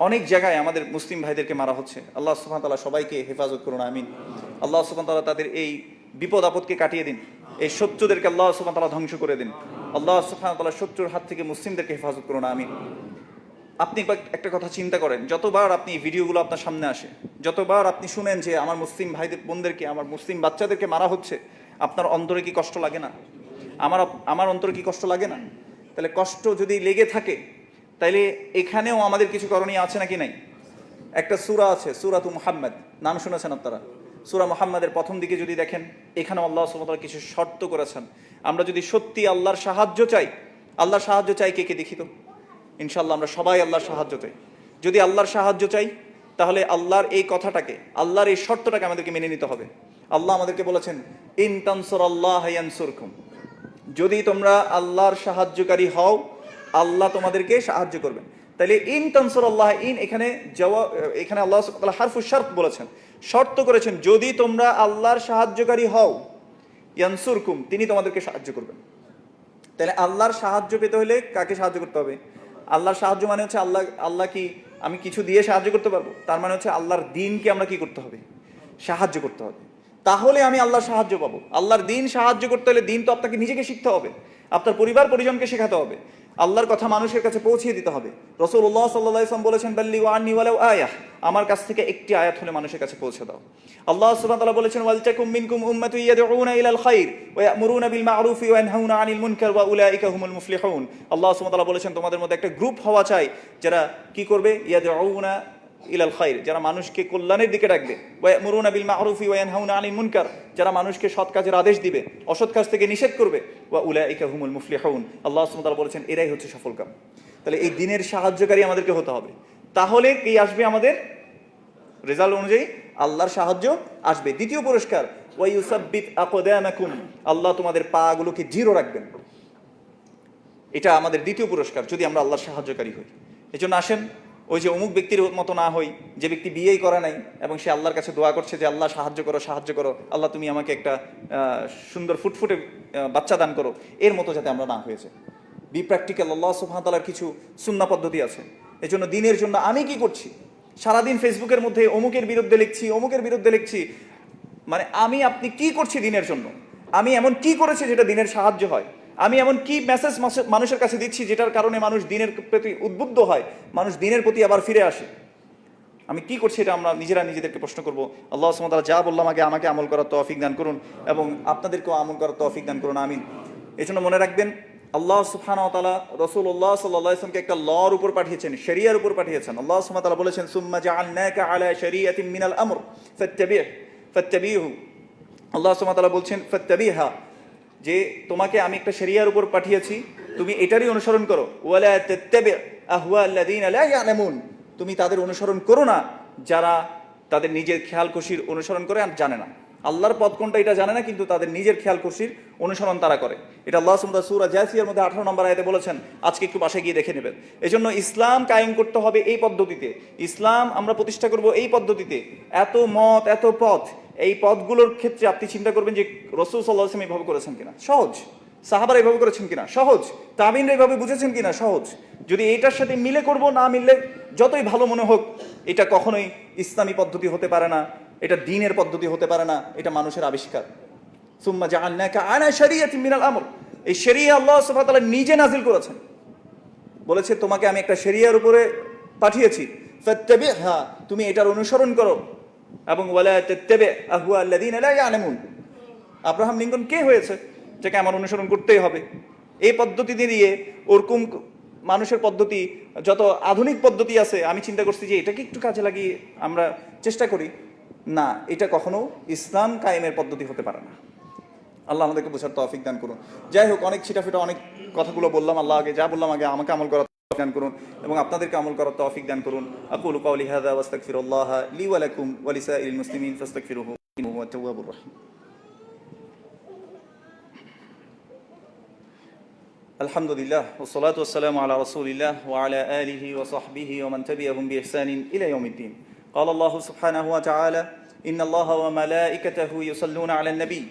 অনেক জায়গায় আমাদের মুসলিম ভাইদেরকে মারা হচ্ছে। আল্লাহ সুবহানাহু ওয়া তাআলা সবাইকে হেফাজত করুন, আমিন। আল্লাহ সুবহানাহু ওয়া তাআলা তাদের এই বিপদ আপদকে কাটিয়ে দিন, এই শত্রুদেরকে আল্লাহ সুবহানাহু ওয়া তাআলা ধ্বংস করে দিন। আল্লাহ সুবহানাহু ওয়া তাআলা শত্রুর হাত থেকে মুসলিমদেরকে হেফাজত করুন, আমিন। আপনি একটা কথা চিন্তা করেন, যতবার আপনি ভিডিওগুলো আপনার সামনে আসে, যতবার আপনি শুনেন যে আমার মুসলিম ভাইদের বোনদেরকে, আমার মুসলিম বাচ্চাদেরকে মারা হচ্ছে, আপনার অন্তরে কি কষ্ট লাগে না? আমার অন্তরে কি কষ্ট লাগে না? তাহলে কষ্ট যদি লেগে থাকে, তাইলে এখানেও আমাদের কিছু করণীয় আছে নাকি নাই? একটা সূরা আছে, সূরাতু মুহাম্মদ, নাম শুনেছেন আপনারা? সূরা মুহাম্মাদের প্রথম দিকে যদি দেখেন, এখানেও আল্লাহ সুবহানাহু ওয়া তাআলা কিছু শর্ত করেছেন। আমরা যদি সত্যি আল্লাহর সাহায্য চাই, আল্লাহর সাহায্য চাই কে কে দেখি তো? ইনশাআল্লাহ আমরা সবাই আল্লাহর সাহায্য চাই। যদি আল্লাহর সাহায্য চাই, তাহলে আল্লাহর এই কথাটাকে, আল্লাহর এই শর্তটাকে আমাদেরকে মেনে নিতে হবে। আল্লাহ আমাদেরকে বলেছেন, ইন তানসুরাল্লাহ ইয়ানসুরকুম, যদি তোমরা আল্লাহর সাহায্যকারী হও, আল্লাহ তোমাদেরকে সাহায্য করবেন। তাহলে ইন তানসুরাল্লাহ, ইন এখানে আল্লাহ সুবহানাহু ওয়া তাআলা হারফুশ শর্ত বলেছেন, শর্ত করেছেন, যদি তোমরা আল্লাহর সাহায্যকারী হও, ইয়ানসুরকুম, তিনি তোমাদেরকে সাহায্য করবেন। তাহলে আল্লাহর সাহায্য পেতে হলে কাকে সাহায্য করতে হবে? আল্লাহর সাহায্য মানে হচ্ছে আল্লাহ কি আমি কিছু দিয়ে সাহায্য করতে পারবো? তার মানে হচ্ছে আল্লাহর দ্বীনকে আমরা কি করতে হবে? সাহায্য করতে হবে। তাহলে আমি আল্লাহর সাহায্য পাবো। আল্লাহর দ্বীন সাহায্য করতে হলে দ্বীন তো আপনাকে নিজেকে শিখতে হবে, আপনার পরিবার পরিজনকে শেখাতে হবে। আল্লাহর কথা মানুষের কাছে পৌঁছিয়ে দিতে হবে। রাসূলুল্লাহ সাল্লাল্লাহু আলাইহি ওয়াসাল্লাম বলেছেন, বাল্লিগু আন্নী ওয়ালাউ আয়াহ, আমার কাছ থেকে একটি আয়াত হলে মানুষের কাছে পৌঁছে দাও। আল্লাহ সুবহানাহু ওয়া তাআলা বলেছেন, ওয়ালতাকুম মিনকুম উম্মাতুন ইয়াদউনা ইলাল খায়র ওয়া ইয়ামুরুনা বিল মা'রুফি ওয়া ইয়ানহাউনা আনিল মুনকার ওয়া উলাইকা হুমুল মুফলিহুন। আল্লাহ সুবহানাহু ওয়া তাআলা বলেছেন, তোমাদের মধ্যে একটা গ্রুপ হওয়া চাই যারা কি করবে, ইয়াদউনা ইলাল খায়র, যারা মানুষকে কল্যাণের দিকে ডাকবে, ওয়া ইয়ামুরুনা বিল মা'রুফি ওয়া ইয়ানহাউনা আনিল মুনকার, যারা মানুষকে সৎ কাজের আদেশ দিবে, অসৎ কাজ থেকে নিষেধ করবে, ওয়া উলাইকা হুমুল মুফলিহুন। আল্লাহ সুবহানাহু ওয়া তাআলা বলেছেন, এরাই হচ্ছে সফলকাম। তাহলে এই দিনের সাহায্যকারী আমাদেরকে হতে হবে। তাহলে কি আসবে আমাদের রেজাল্ট অনুযায়ী? আল্লাহর সাহায্য আসবে। দ্বিতীয় পুরস্কার, ওয়া ইউসাব্বিত আকদামাকুম, আল্লাহ তোমাদের পা গুলোকে দৃঢ় রাখবেন। এটা আমাদের দ্বিতীয় পুরস্কার যদি আমরা আল্লাহর সাহায্যকারী হই। এজন্য আসেন ওই যে অমুক ব্যক্তির মতো না হই, যে ব্যক্তি বিয়েই করে নাই এবং সে আল্লাহর কাছে দোয়া করছে যে আল্লাহ সাহায্য করো, সাহায্য করো, আল্লাহ তুমি আমাকে একটা সুন্দর ফুটফুটে বাচ্চা দান করো, এর মতো যাতে আমরা না হয়েছে। B practical. আল্লাহ সুবহানাহু ওয়া তাআলার কিছু সুন্নাহ পদ্ধতি আছে। এজন্য দিনের জন্য আমি কি করছি? সারাদিন ফেসবুকের মধ্যে অমুকের বিরুদ্ধে লিখছি, অমুকের বিরুদ্ধে লিখছি, মানে আপনি কি করছি দিনের জন্য? আমি এমন কি করেছি যেটা দিনের সাহায্য হয়? আমি এমন কি মেসেজ মানুষের কাছে দিচ্ছি যেটার কারণে মানুষ দিনের প্রতি উদ্বুদ্ধ হয়, মানুষ দিনের প্রতি আবার ফিরে আসে? আমি কি করছি এটা আমরা নিজেদেরকে প্রশ্ন করব। আল্লাহ সুবহানাহু ওয়া তাআলা যা বললাম আমাকে আমল করার তৌফিক দান করুন এবং আপনাদেরকেও আমল করার তৌফিক দান করুন, আমিন। এজন্য মনে রাখবেন, আল্লাহ সুবহানাহু ওয়া তাআলা রাসূলুল্লাহ সাল্লাল্লাহু আলাইহি ওয়াসাল্লামকে একটা লর উপর পাঠিয়েছেন, শরিয়ার উপর পাঠিয়েছেন। আল্লাহ সুবহানাহু ওয়া তাআলা বলেছেন, সুম্মা জাআলনাকা আলা শরিয়াতিন মিনাল আমর ফাত্তাবিহু। আল্লাহ সুবহানাহু ওয়া তাআলা বলছেন ফাত্তাবিহা, যে তোমাকে আমি একটা শরিয়ার উপর পাঠিয়েছি, তুমি এটারই অনুসরণ করো। ওয়ালা তাত্তাবি আহওয়াল্লাযিনা লা ইয়ালামুন, তুমি তাদের অনুসরণ করো না যারা তাদের নিজের খেয়াল খুশির অনুসরণ করে আর জানে না। আল্লাহর পথ কোনটা এটা জানে না, কিন্তু তাদের নিজের খেয়াল খুশির অনুসরণ তারা করে। এটা আল্লাহ সুবহানাহু ওয়া তাআলা সূরা জাসিয়ার মধ্যে 18 নম্বর আয়াতে বলেছেন। আজকে একটু বাসায় গিয়ে দেখে নেবেন। এজন্য ইসলাম কায়েম করতে হবে এই পদ্ধতিতে, ইসলাম আমরা প্রতিষ্ঠা করব এই পদ্ধতিতে। এত মত, এত পথ, এই পথগুলোর ক্ষেত্রে আপনি চিন্তা করবেন যে রাসূল সাল্লাল্লাহু আলাইহি ওয়াসাল্লাম এইভাবে করেছেন কিনা, সহজ। সাহাবারা এইভাবে করেছেন কিনা, সহজ। তাবিনরা এইভাবে বুঝেছেন কিনা, সহজ। যদি এইটার সাথে মিলে করব, না মিললে যতই ভালো মনে হোক, এটা কখনোই ইসলামী পদ্ধতি হতে পারে না, এটা দ্বীনের পদ্ধতি হতে পারে না, এটা মানুষের আবিষ্কার। সুম্মা জাআলনাকা আলা শরিয়াতিন মিনাল আমর, এই শরিয়া আল্লাহ সুবহানাহু ওয়া তাআলা নিজে নাজিল করেছেন। বলেছে তোমাকে আমি একটা শরিয়ার উপরে পাঠিয়েছি, ফাত্তাবিহা, তুমি এটার অনুসরণ করো, এবং ওয়ালা তাত্তাবি আহওয়াল্লাযিনা লা ইয়ালামুন। আব্রাহাম লিঙ্কন কে হয়েছে যাকে আমার অনুসরণ করতেই হবে? এই পদ্ধতি দিয়ে ওরকম মানুষের পদ্ধতি, যত আধুনিক পদ্ধতি আছে, আমি চিন্তা করছি যে এটাকে একটু কাজে লাগিয়ে আমরা চেষ্টা করি, না, এটা কখনো ইসলাম কায়েমের পদ্ধতি হতে পারে না। আল্লাহ আমাদেরকে বোঝার তৌফিক দান করুন। যাই হোক, অনেক ছিটাফিটা অনেক কথাগুলো বললাম। আল্লাহ আগে যা বললাম আগে আমাকে আমল করার তৌফিক দান করুন এবং আপনাদেরকে আমল করার তৌফিক দান করুন। আকুলু কাওলি হাযা ওয়া আস্তাগফিরুল্লাহ লি ওয়া লাকুম ওয়া লিসাইরিল মুসলিমিন ফাস্তাগফিরুহু ইন্নাহু হুয়াত তাওয়াবুর রাহিম। আলহামদুলিল্লাহ ওয়াসসালাতু ওয়াসসালামু আলা রাসূলিল্লাহ ওয়া আলা আলিহি ওয়া সাহবিহি ওয়া মান তাবিআহুম বিইহসানিন ইলা ইয়াউমিদ্দিন। قال الله سبحانه وتعالى إن الله وملائكته يصلون على النبي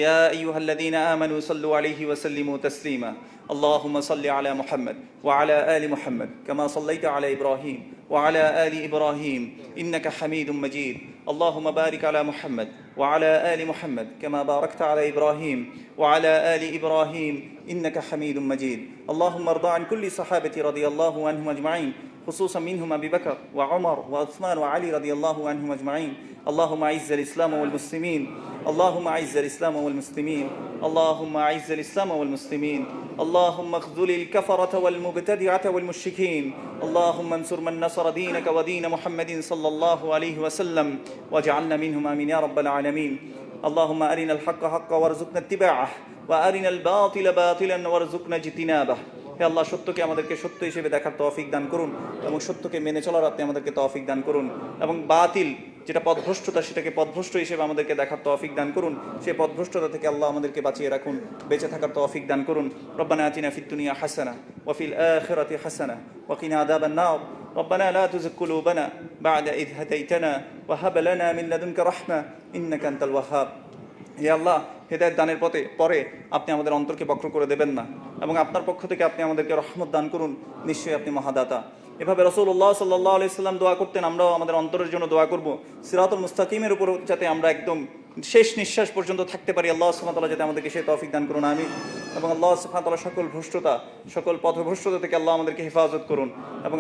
يا أيها الذين آمنوا صلوا عليه وسلموا تسليما اللهم صل على محمد وعلى آل محمد كما صليت على إبراهيم وعلى آل إبراهيم إنك حميد مجيد اللهم بارك على محمد وعلى آل محمد كما باركت على إبراهيم وعلى آل إبراهيم إنك حميد مجيد اللهم ارض عن كل صحابة رضي الله عنهم أجمعين خصوصا منهم أبي بكر وعمر وعثمان وعلي رضي الله عنهم أجمعين اللهم أعز الإسلام والمسلمين اللهم أعز الإسلام والمسلمين اللهم أعز الإسلام والمسلمين اللهم اخذل الكفرة والمبتدعة والمشركين اللهم انصر من نصر دينك ودين محمد صلى الله عليه وسلم واجعلنا منهم آمين يا رب العالمين اللهم أرنا الحق حقا وارزقنا اتباعه وأرنا الباطل باطلا وارزقنا اجتنابه হে আল্লাহ, সত্যকে আমাদেরকে সত্য হিসেবে দেখার তৌফিক দান করুন এবং সত্যকে মেনে চলার আপনি আমাদেরকে তৌফিক দান করুন এবং বাতিল যেটা পথভ্রষ্টতা সেটাকে পথভ্রষ্ট হিসেবে আমাদেরকে দেখার তৌফিক দান করুন। সেই পথভ্রষ্টতা থেকে আল্লাহ আমাদেরকে বাঁচিয়ে রাখুন, বেঁচে থাকার তৌফিক দান করুন। রব্বানা আতিনা ফিদ দুনিয়া হাসানা ওয়া ফিল আখিরাতি হাসানা ওয়া কিনা আযাবান নার রব্বানা লা তুযিগ কুলুবানা বা'দা ইয হাদাইতানা ওয়া হাব লানা মিন লাদুনকা রাহমা ইন্নাকা আনতাল ওয়াহ্হাব। হে আল্লাহ, হেদায়েত দানের পরে আপনি আমাদের অন্তরকে বক্র করে দেবেন না এবং আপনার পক্ষ থেকে আপনি আমাদেরকে রহমত দান করুন, নিশ্চয়ই আপনি মহাদাতা। এভাবে রাসূলুল্লাহ সাল্লাল্লাহু আলাইহি সাল্লাম দোয়া করতেন, আমরাও আমাদের অন্তরের জন্য দোয়া করব, সিরাতুল মুস্তাকিমের উপর যাতে আমরা একদম শেষ নিঃশ্বাস পর্যন্ত থাকতে পারি। আল্লাহ সুবহানাহু ওয়া তাআলা যাতে আমাদেরকে সেই তৌফিক দান করুন, আমিন। এবং আল্লাহ সুবহানাহু ওয়া তাআলা সকল ভ্রষ্টতা, সকল পথভ্রষ্টতা থেকে আল্লাহ আমাদেরকে হেফাজত করুন এবং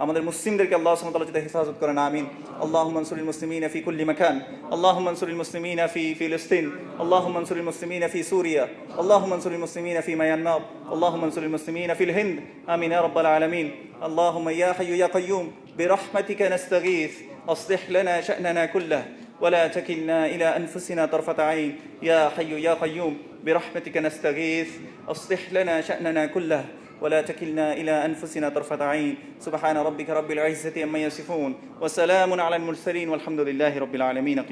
আমাদের মুসলিমদেরকে আল্লাহ সুবহানাহু ওয়া তাআলা যাতে হেফাজত করেন, আমিন। আল্লাহুম্মা আনসুরিল মুসলিমিনা ফি কুল্লি মাকান, আল্লাহুম্মা আনসুরিল মুসলিমিনা ফি ফিলিস্তিন, আল্লাহুম্মা আনসুরিল মুসলিমিনা ফি সুরিয়া, আল্লাহুম্মা আনসুরিল মুসলিমিনা ফি মায়ানমার, আল্লাহুম্মা আনসুরিল মুসলিমিনা ফিল হিন্দ, আমিন ইয়া রাব্বাল আলামিন। আল্লাহুম্মা ইয়া হাইয়্যু ইয়া কাইয়্যুম বিরহমাতিকা নাস্তাগীথ أصلح لنا شأننا كله ولا تكلنا إلى أنفسنا طرفة عين يا حي يا قيوم برحمتك نستغيث أصلح لنا شأننا كله ولا تكلنا إلى أنفسنا طرفة عين سبحان ربك رب العزة عما يصفون وسلام على المرسلين والحمد لله رب العالمين.